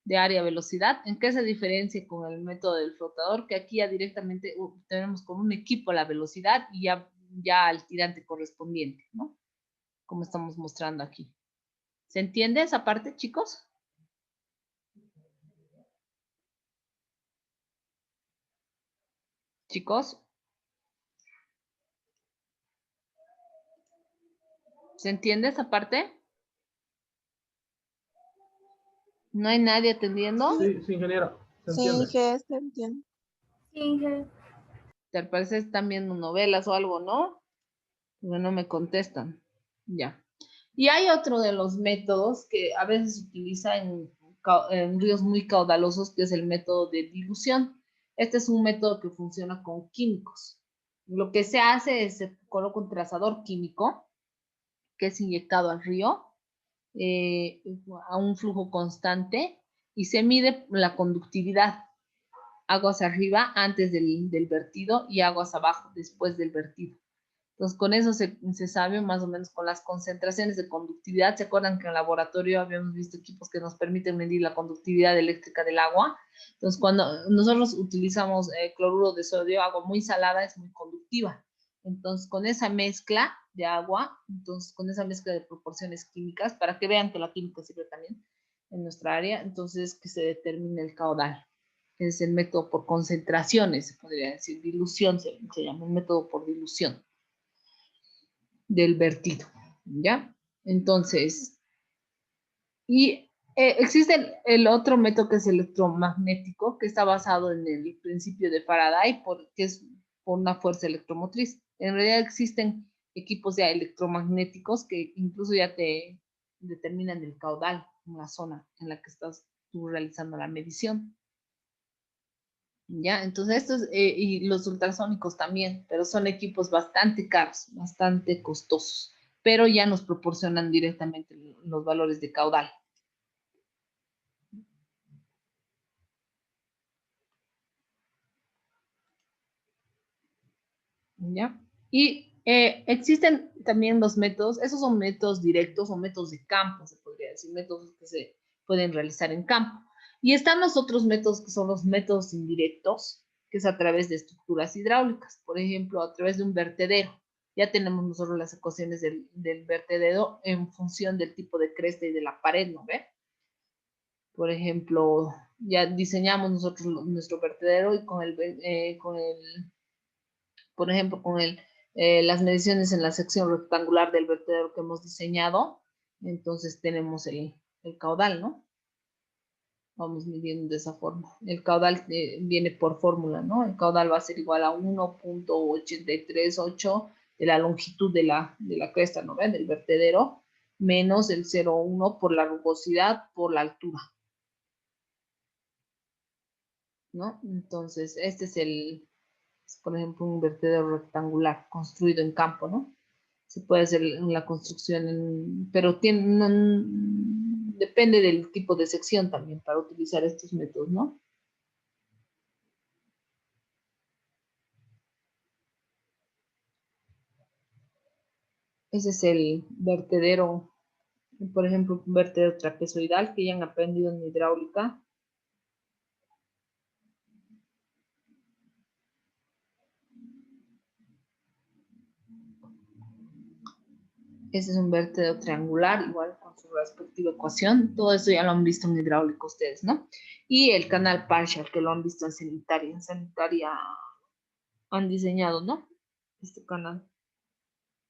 de área-velocidad. ¿En qué se diferencia con el método del flotador? Que aquí ya directamente tenemos con un equipo la velocidad y ya al tirante correspondiente, ¿no? Como estamos mostrando aquí. ¿Se entiende esa parte, chicos? Chicos. ¿Se entiende esa parte? ¿No hay nadie atendiendo? Sí, sí, ingeniero. ¿Se entiende? Sí, se entiende. Sí, Inge. Te parece que están viendo novelas o algo, ¿no? Porque no me contestan. Ya. Y hay otro de los métodos que a veces se utiliza en ríos muy caudalosos, que es el método de dilución. Este es un método que funciona con químicos. Lo que se hace es se coloca un trazador químico que es inyectado al río a un flujo constante y se mide la conductividad. Aguas arriba antes del vertido y aguas abajo después del vertido. Entonces, con eso se sabe más o menos con las concentraciones de conductividad. ¿Se acuerdan que en el laboratorio habíamos visto equipos que nos permiten medir la conductividad eléctrica del agua? Entonces, cuando nosotros utilizamos cloruro de sodio, agua muy salada es muy conductiva. Entonces, con esa mezcla de agua, entonces con esa mezcla de proporciones químicas, para que vean que la química sirve también en nuestra área, entonces que se determine el caudal. Es el método por concentraciones, se podría decir, dilución se llama, el método por dilución del vertido, ¿ya? Entonces, y existe el otro método que es electromagnético, que está basado en el principio de Faraday, que es por una fuerza electromotriz. En realidad existen equipos ya electromagnéticos que incluso ya te determinan el caudal en la zona en la que estás tú realizando la medición. ¿Ya? Entonces estos, y los ultrasónicos también, pero son equipos bastante caros, bastante costosos, pero ya nos proporcionan directamente los valores de caudal. ¿Ya? Y existen también los métodos, esos son métodos directos o métodos de campo, se podría decir, métodos que se pueden realizar en campo. Y están los otros métodos que son los métodos indirectos, que es a través de estructuras hidráulicas, por ejemplo, a través de un vertedero. Ya tenemos nosotros las ecuaciones del vertedero en función del tipo de cresta y de la pared, ¿no ve? Por ejemplo, ya diseñamos nosotros nuestro vertedero y por ejemplo, con las mediciones en la sección rectangular del vertedero que hemos diseñado, entonces tenemos el caudal, ¿no? Vamos midiendo de esa forma. El caudal viene por fórmula, ¿no? El caudal va a ser igual a 1.838 de la longitud de la cresta, ¿no ven? Del vertedero, menos el 0.1 por la rugosidad por la altura, ¿no? Entonces, este es por ejemplo, un vertedero rectangular construido en campo, ¿no? Se puede hacer en la construcción, pero depende del tipo de sección también para utilizar estos métodos, ¿no? Ese es el vertedero Por ejemplo, un vertedero trapezoidal que ya han aprendido en hidráulica. Este es un vertedero triangular, igual con su respectiva ecuación. Todo eso ya lo han visto en hidráulica ustedes, ¿no? Y el canal partial, que lo han visto en sanitaria. En sanitaria han diseñado, ¿no? Este canal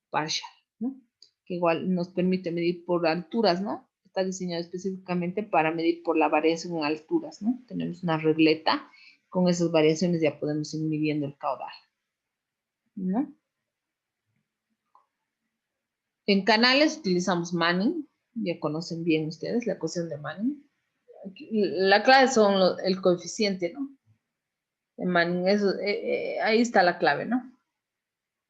partial, ¿no? Que igual nos permite medir por alturas, ¿no? Está diseñado específicamente para medir por la variación en alturas, ¿no? Tenemos una regleta, con esas variaciones ya podemos ir midiendo el caudal, ¿no? En canales utilizamos Manning, ya conocen bien ustedes la ecuación de Manning. La clave son el coeficiente, ¿no? De Manning, eso, ahí está la clave, ¿no?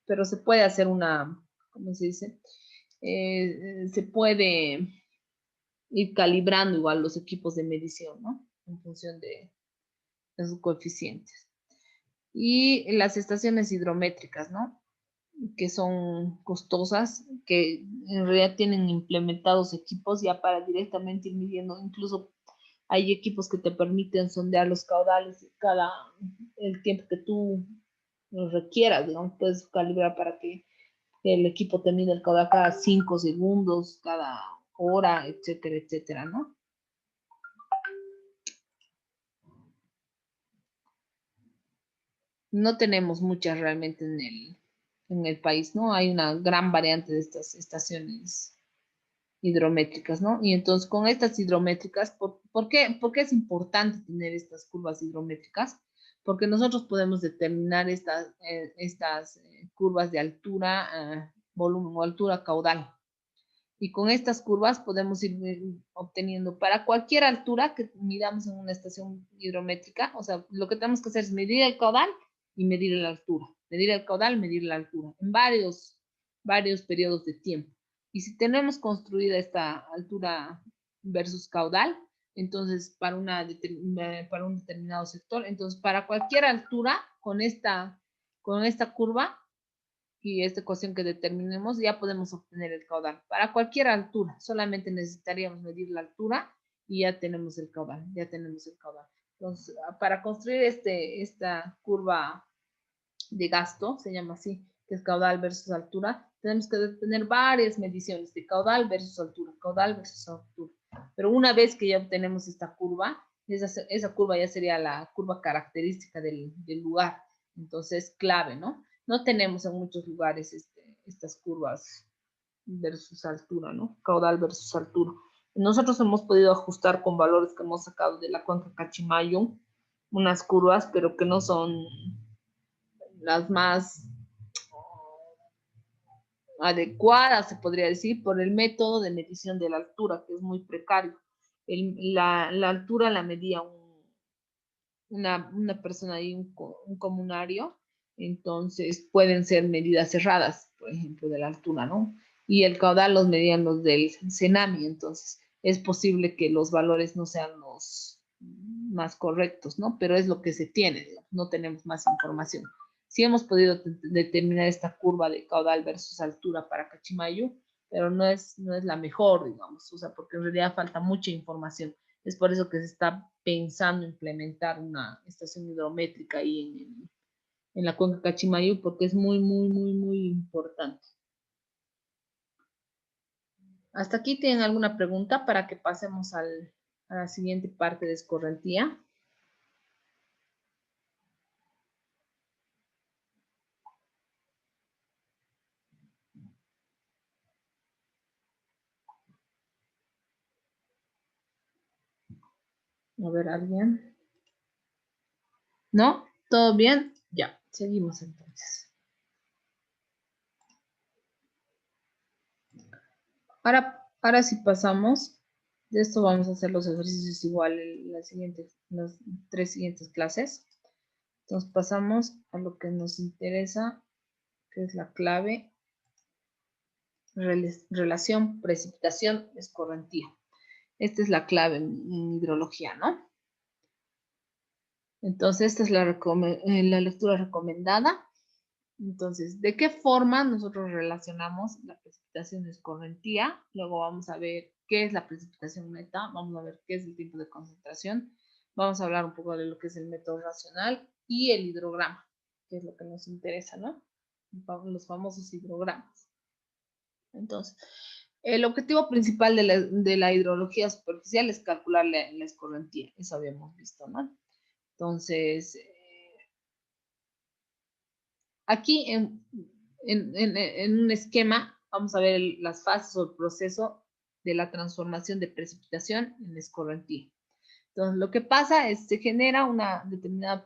Pero se puede hacer una, ¿cómo se dice? Se puede ir calibrando igual los equipos de medición, ¿no? En función de sus coeficientes. Y las estaciones hidrométricas, ¿no? Que son costosas, que en realidad tienen implementados equipos ya para directamente ir midiendo. Incluso hay equipos que te permiten sondear los caudales el tiempo que tú requieras, digamos, puedes calibrar para que el equipo te mida el caudal cada 5 segundos, cada hora, etcétera, etcétera, ¿no? No tenemos muchas realmente en el país, ¿no? Hay una gran variante de estas estaciones hidrométricas, ¿no? Y entonces con estas hidrométricas, ¿por qué es importante tener estas curvas hidrométricas? Porque nosotros podemos determinar estas curvas de altura, volumen o altura caudal. Y con estas curvas podemos ir obteniendo para cualquier altura que midamos en una estación hidrométrica, o sea, lo que tenemos que hacer es medir el caudal y medir la altura. Medir el caudal, medir la altura, en varios periodos de tiempo. Y si tenemos construida esta altura versus caudal, entonces para un determinado sector, entonces para cualquier altura con esta curva y esta ecuación que determinemos, ya podemos obtener el caudal. Para cualquier altura, solamente necesitaríamos medir la altura y ya tenemos el caudal, Entonces, para construir esta curva de gasto, se llama así, que es caudal versus altura, tenemos que tener varias mediciones de caudal versus altura. Pero una vez que ya obtenemos esta curva, esa curva ya sería la curva característica del lugar. Entonces, clave, ¿no? No tenemos en muchos lugares estas curvas versus altura, ¿no? Caudal versus altura. Nosotros hemos podido ajustar con valores que hemos sacado de la cuenca Cachimayo, unas curvas, pero que no son las más adecuadas, se podría decir, por el método de medición de la altura, que es muy precario. La altura la medía una persona ahí, un comunario, entonces pueden ser medidas cerradas, por ejemplo, de la altura, ¿no? Y el caudal los medían los del CENAMI, entonces es posible que los valores no sean los más correctos, ¿no? Pero es lo que se tiene, digamos, no tenemos más información. Sí hemos podido determinar esta curva de caudal versus altura para Cachimayo, pero no es la mejor, digamos, o sea, porque en realidad falta mucha información. Es por eso que se está pensando implementar una estación hidrométrica ahí en la cuenca Cachimayo, porque es muy, muy, muy, muy importante. ¿Hasta aquí tienen alguna pregunta para que pasemos a la siguiente parte de escorrentía? A ver, ¿alguien? ¿No? ¿Todo bien? Ya, seguimos entonces. Ahora sí pasamos. De esto vamos a hacer los ejercicios igual en las 3 siguientes clases. Entonces pasamos a lo que nos interesa, que es la clave, relación, precipitación, escorrentía. Esta es la clave en hidrología, ¿no? Entonces esta es la lectura recomendada. Entonces, ¿de qué forma nosotros relacionamos la precipitación escorrentía? Luego vamos a ver qué es la precipitación neta, vamos a ver qué es el tiempo de concentración, vamos a hablar un poco de lo que es el método racional y el hidrograma, que es lo que nos interesa, ¿no? Los famosos hidrogramas. Entonces, el objetivo principal de la hidrología superficial es calcular la escorrentía, eso habíamos visto, ¿no? Entonces, aquí en un esquema vamos a ver las fases o el proceso de la transformación de precipitación en escorrentía. Entonces, lo que pasa es se genera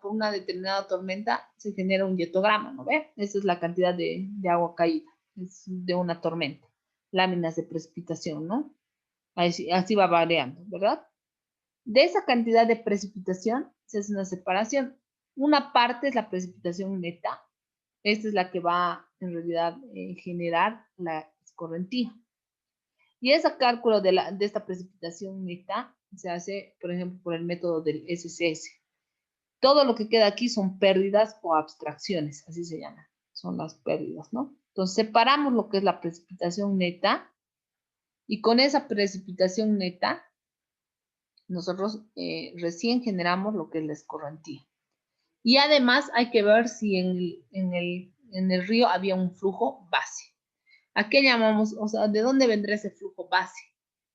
por una determinada tormenta, se genera un dietograma, ¿no ve? Esa es la cantidad de agua caída, es de una tormenta, láminas de precipitación, ¿no? Así va variando, ¿verdad? De esa cantidad de precipitación se hace una separación. Una parte es la precipitación neta, esta es la que va en realidad generar la escorrentía. Y ese cálculo de esta precipitación neta se hace, por ejemplo, por el método del SCS. Todo lo que queda aquí son pérdidas o abstracciones, así se llama. Son las pérdidas, ¿no? Entonces separamos lo que es la precipitación neta y con esa precipitación neta nosotros recién generamos lo que es la escorrentía. Y además hay que ver si en el río había un flujo base. ¿A qué llamamos? O sea, ¿de dónde vendrá ese flujo base?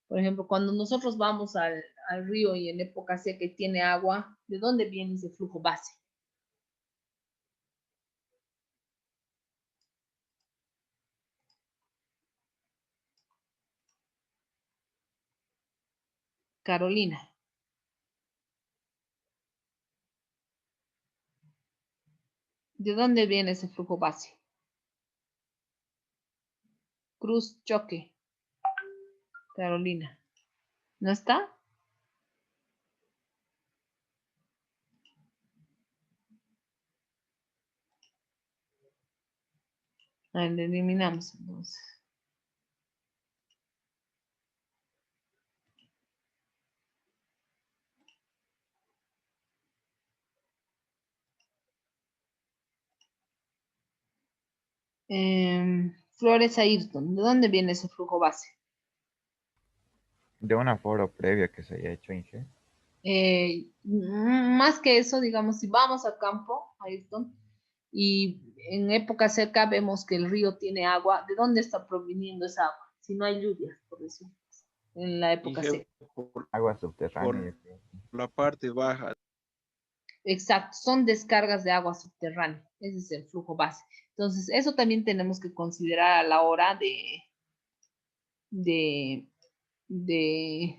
Por ejemplo, cuando nosotros vamos al río y en época seca y tiene agua, ¿de dónde viene ese flujo base? Carolina. ¿De dónde viene ese flujo base? Cruz Choque. Carolina. ¿No está? A ver, le eliminamos entonces. Flores Ayrton, ¿de dónde viene ese flujo base? De un aforo previo que se haya hecho, Inge. Más que eso, digamos, si vamos a campo, Ayrton, y en época seca vemos que el río tiene agua, ¿de dónde está proviniendo esa agua? Si no hay lluvias, por decirlo, en la época seca. Agua subterránea. Por la parte baja. Exacto, son descargas de agua subterránea, ese es el flujo base. Entonces, eso también tenemos que considerar a la hora de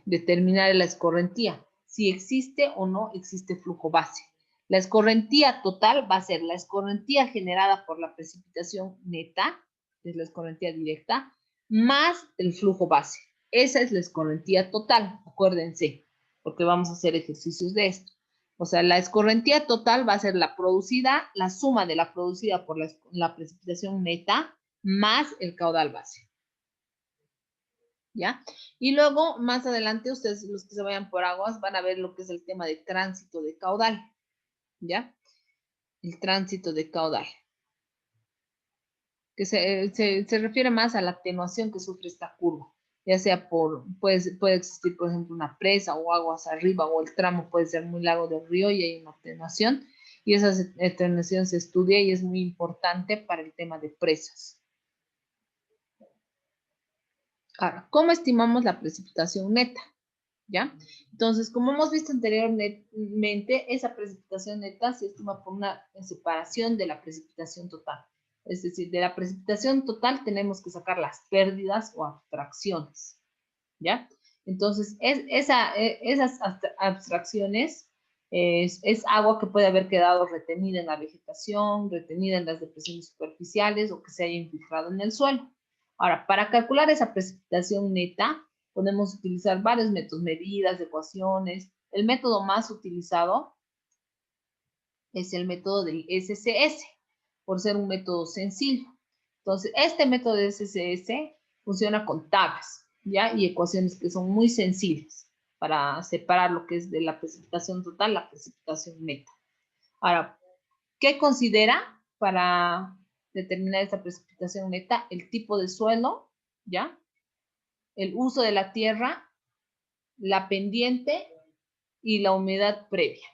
determinar la escorrentía, si existe o no existe flujo base. La escorrentía total va a ser la escorrentía generada por la precipitación neta, que es la escorrentía directa, más el flujo base. Esa es la escorrentía total, acuérdense, porque vamos a hacer ejercicios de esto. O sea, la escorrentía total va a ser la producida, la suma de la producida por la precipitación neta más el caudal base. ¿Ya? Y luego, más adelante, ustedes, los que se vayan por aguas, van a ver lo que es el tema de tránsito de caudal, ¿ya? El tránsito de caudal. Que se refiere más a la atenuación que sufre esta curva, ya sea puede existir, por ejemplo, una presa o aguas arriba, o el tramo puede ser muy largo del río y hay una atenuación, y esa atenuación se estudia y es muy importante para el tema de presas. Ahora, ¿cómo estimamos la precipitación neta? ¿Ya? Entonces, como hemos visto anteriormente, esa precipitación neta se estima por una separación de la precipitación total. Es decir, de la precipitación total tenemos que sacar las pérdidas o abstracciones. ¿Ya? Entonces, esas abstracciones es agua que puede haber quedado retenida en la vegetación, retenida en las depresiones superficiales o que se haya infiltrado en el suelo. Ahora, para calcular esa precipitación neta, podemos utilizar varios métodos, medidas, ecuaciones. El método más utilizado es el método del SCS, por ser un método sencillo. Entonces, este método de SCS funciona con tablas, ¿ya? Y ecuaciones que son muy sencillas para separar lo que es de la precipitación total a la precipitación neta. Ahora, ¿qué considera para determinar esta precipitación neta, el tipo de suelo, ¿ya? El uso de la tierra, la pendiente y la humedad previa,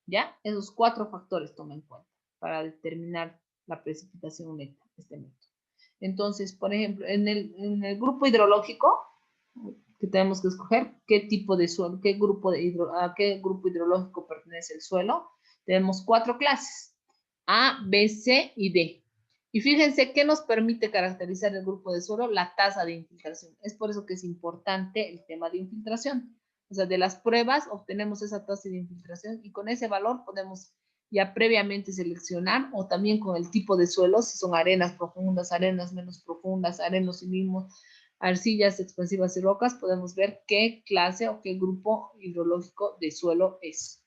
¿ya? Esos 4 factores toma en cuenta para determinar la precipitación neta, este método. Entonces, por ejemplo, en el grupo hidrológico, que tenemos que escoger qué tipo de suelo, a qué grupo hidrológico pertenece el suelo. Tenemos 4 clases, A, B, C y D. Y fíjense qué nos permite caracterizar el grupo de suelo, la tasa de infiltración. Es por eso que es importante el tema de infiltración. O sea, de las pruebas obtenemos esa tasa de infiltración y con ese valor podemos ya previamente seleccionar, o también con el tipo de suelo, si son arenas profundas, arenas menos profundas, arenos y limos, arcillas expansivas y rocas, podemos ver qué clase o qué grupo hidrológico de suelo es.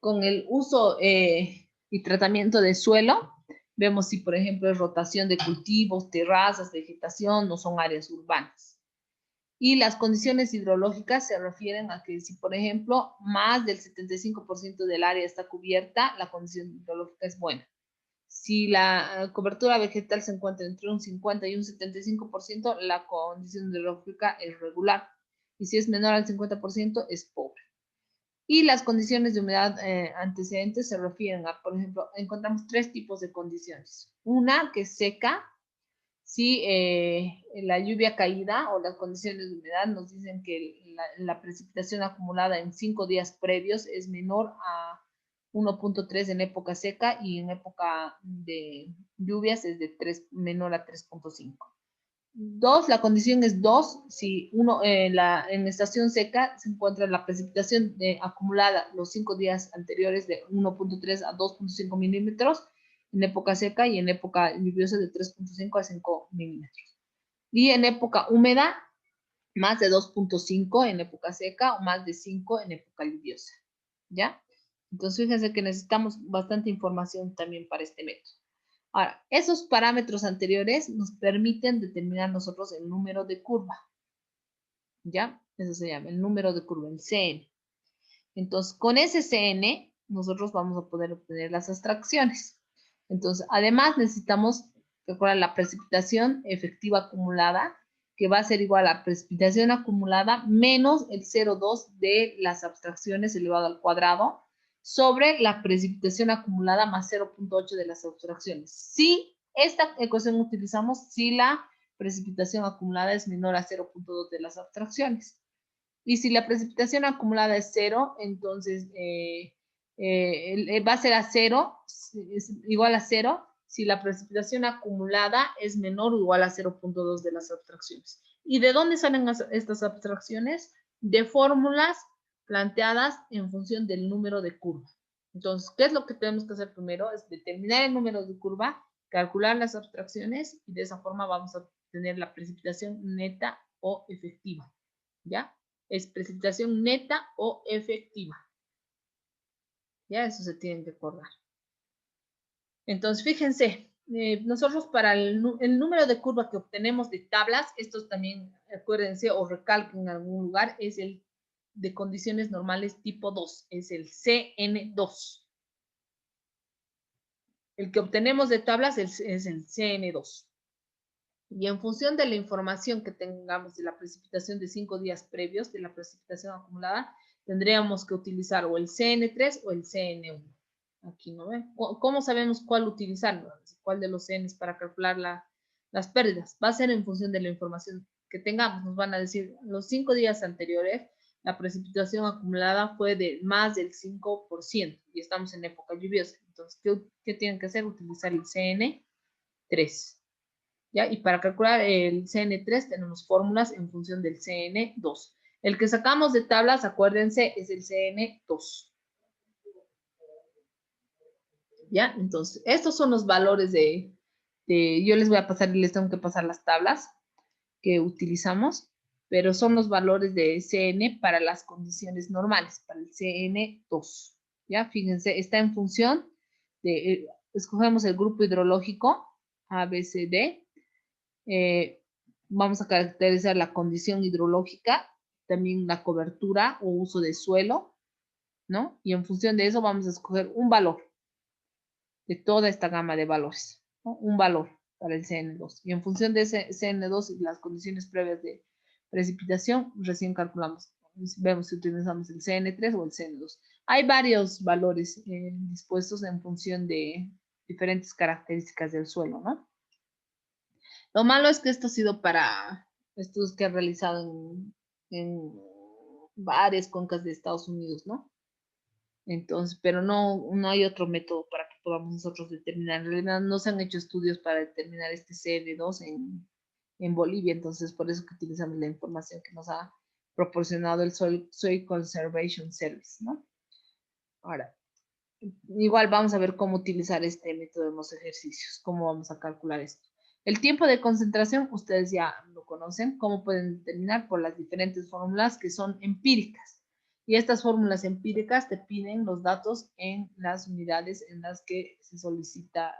Con el uso y tratamiento de suelo, vemos si, por ejemplo, es rotación de cultivos, terrazas, vegetación, o son áreas urbanas. Y las condiciones hidrológicas se refieren a que si, por ejemplo, más del 75% del área está cubierta, la condición hidrológica es buena. Si la cobertura vegetal se encuentra entre un 50 y un 75%, la condición hidrológica es regular. Y si es menor al 50%, es pobre. Y las condiciones de humedad antecedentes se refieren a, por ejemplo, encontramos 3 tipos de condiciones. Una que es seca, si la lluvia caída o las condiciones de humedad nos dicen que la precipitación acumulada en 5 días previos es menor a 1.3 en época seca y en época de lluvias es de menor a 3.5. 2, la condición es 2, si en estación seca se encuentra la precipitación acumulada los 5 días anteriores de 1.3 a 2.5 milímetros en época seca y en época lluviosa de 3.5 a 5 milímetros. Y en época húmeda, más de 2.5 en época seca o más de 5 en época lluviosa. ¿Ya? Entonces, fíjense que necesitamos bastante información también para este método. Ahora, esos parámetros anteriores nos permiten determinar nosotros el número de curva. ¿Ya? Eso se llama el número de curva, el CN. Entonces, con ese CN, nosotros vamos a poder obtener las abstracciones. Entonces, además necesitamos calcular la precipitación efectiva acumulada, que va a ser igual a la precipitación acumulada menos el 0,2 de las abstracciones elevado al cuadrado sobre la precipitación acumulada más 0.8 de las abstracciones. Si esta ecuación utilizamos, si la precipitación acumulada es menor a 0.2 de las abstracciones. Y si la precipitación acumulada es 0, entonces va a ser a 0, es igual a 0, si la precipitación acumulada es menor o igual a 0.2 de las abstracciones. ¿Y de dónde salen estas abstracciones? De fórmulas planteadas en función del número de curva. Entonces, ¿qué es lo que tenemos que hacer primero? Es determinar el número de curva, calcular las abstracciones y de esa forma vamos a obtener la precipitación neta o efectiva. ¿Ya? Es precipitación neta o efectiva. Ya, eso se tienen que acordar. Entonces, fíjense, nosotros para el número de curva que obtenemos de tablas, estos también, acuérdense o recalquen en algún lugar, es el de condiciones normales tipo 2, es el CN2. El que obtenemos de tablas es el CN2. Y en función de la información que tengamos de la precipitación de 5 días previos, de la precipitación acumulada, tendríamos que utilizar o el CN3 o el CN1. Aquí no ven. ¿Cómo sabemos cuál utilizar? ¿Cuál de los CNs para calcular las pérdidas? Va a ser en función de la información que tengamos. Nos van a decir, los 5 días anteriores, la precipitación acumulada fue de más del 5% y estamos en época lluviosa. Entonces, ¿qué tienen que hacer? Utilizar el CN3. ¿Ya? Y para calcular el CN3 tenemos fórmulas en función del CN2. El que sacamos de tablas, acuérdense, es el CN2. ¿Ya? Entonces, estos son los valores yo les voy a pasar y les tengo que pasar las tablas que utilizamos, pero son los valores de CN para las condiciones normales, para el CN2. ¿Ya? Fíjense, está en función de, escogemos el grupo hidrológico A, B, C, D. Vamos a caracterizar la condición hidrológica, también la cobertura o uso de suelo, ¿no? Y en función de eso vamos a escoger un valor de toda esta gama de valores, ¿no? Un valor para el CN2. Y en función de ese CN2 y las condiciones previas de precipitación, recién calculamos, vemos si utilizamos el CN3 o el CN2. Hay varios valores dispuestos en función de diferentes características del suelo, ¿no? Lo malo es que esto ha sido para estudios que han realizado en varias cuencas de Estados Unidos, ¿no? Entonces, pero no hay otro método para que podamos nosotros determinar. En realidad no se han hecho estudios para determinar este CN2 en Bolivia, entonces por eso que utilizamos la información que nos ha proporcionado el Soil Conservation Service, ¿no? Ahora, igual vamos a ver cómo utilizar este método en los ejercicios, cómo vamos a calcular esto. El tiempo de concentración, ustedes ya lo conocen, cómo pueden determinar por las diferentes fórmulas que son empíricas. Y estas fórmulas empíricas te piden los datos en las unidades en las que se solicita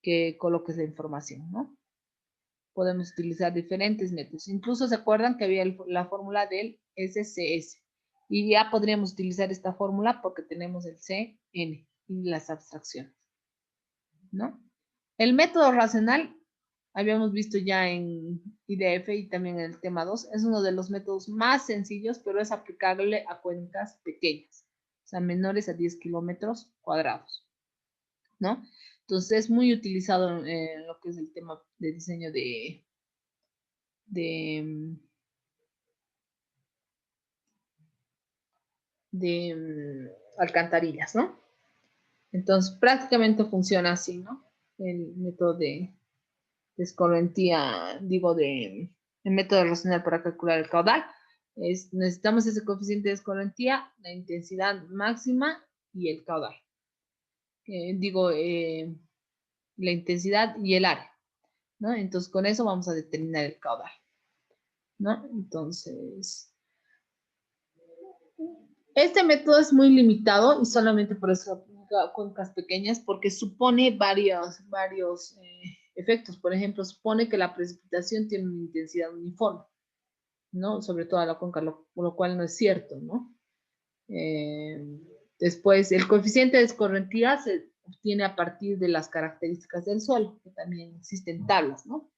que coloques la información, ¿no? Podemos utilizar diferentes métodos. Incluso se acuerdan que había la fórmula del SCS. Y ya podríamos utilizar esta fórmula porque tenemos el CN y las abstracciones, ¿no? El método racional, habíamos visto ya en IDF y también en el tema 2, es uno de los métodos más sencillos, pero es aplicable a cuencas pequeñas, o sea, menores a 10 kilómetros cuadrados, ¿no? Entonces es muy utilizado en lo que es el tema de diseño de alcantarillas, ¿no? Entonces prácticamente funciona así, ¿no? El método de escorrentía, digo, el método racional para calcular el caudal. Necesitamos ese coeficiente de escorrentía, la intensidad máxima y el caudal. La intensidad y el área, ¿no? Entonces con eso vamos a determinar el caudal, ¿no? Entonces, este método es muy limitado y solamente por eso aplica a cuencas pequeñas porque supone varios efectos. Por ejemplo, supone que la precipitación tiene una intensidad uniforme, ¿no? Sobre toda la cuenca, lo cual no es cierto, ¿no? Después, el coeficiente de escorrentía se obtiene a partir de las características del suelo, que también existen tablas, ¿no?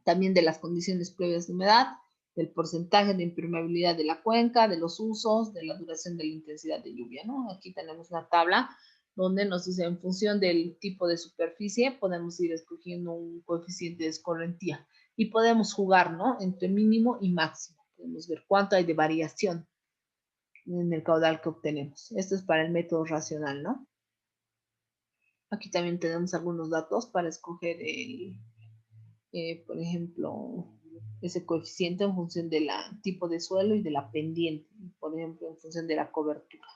También de las condiciones previas de humedad, del porcentaje de impermeabilidad de la cuenca, de los usos, de la duración de la intensidad de lluvia, ¿no? Aquí tenemos una tabla donde nos dice en función del tipo de superficie podemos ir escogiendo un coeficiente de escorrentía y podemos jugar, ¿no? Entre mínimo y máximo. Podemos ver cuánto hay de variación en el caudal que obtenemos. Esto es para el método racional, ¿no? Aquí también tenemos algunos datos para escoger por ejemplo, ese coeficiente en función del tipo de suelo y de la pendiente, por ejemplo, en función de la cobertura.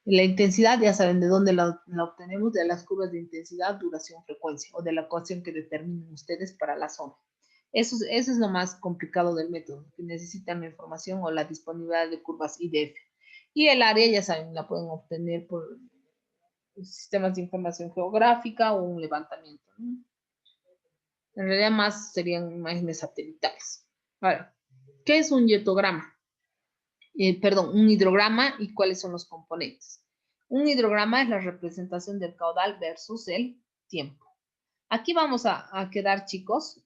La intensidad, ya saben de dónde la obtenemos, de las curvas de intensidad, duración, frecuencia, o de la ecuación que determinen ustedes para la zona. Eso es lo más complicado del método, que necesitan la información o la disponibilidad de curvas IDF. Y el área, ya saben, la pueden obtener por sistemas de información geográfica o un levantamiento, ¿no? En realidad más serían imágenes satelitales. Ahora, ¿qué es un hidrograma? Un hidrograma y cuáles son los componentes. Un hidrograma es la representación del caudal versus el tiempo. Aquí vamos a quedar, chicos,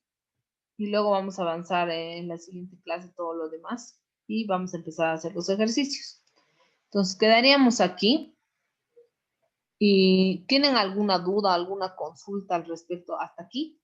y luego vamos a avanzar en la siguiente clase todo lo demás y vamos a empezar a hacer los ejercicios. Entonces, quedaríamos aquí. ¿Y tienen alguna duda, alguna consulta al respecto hasta aquí?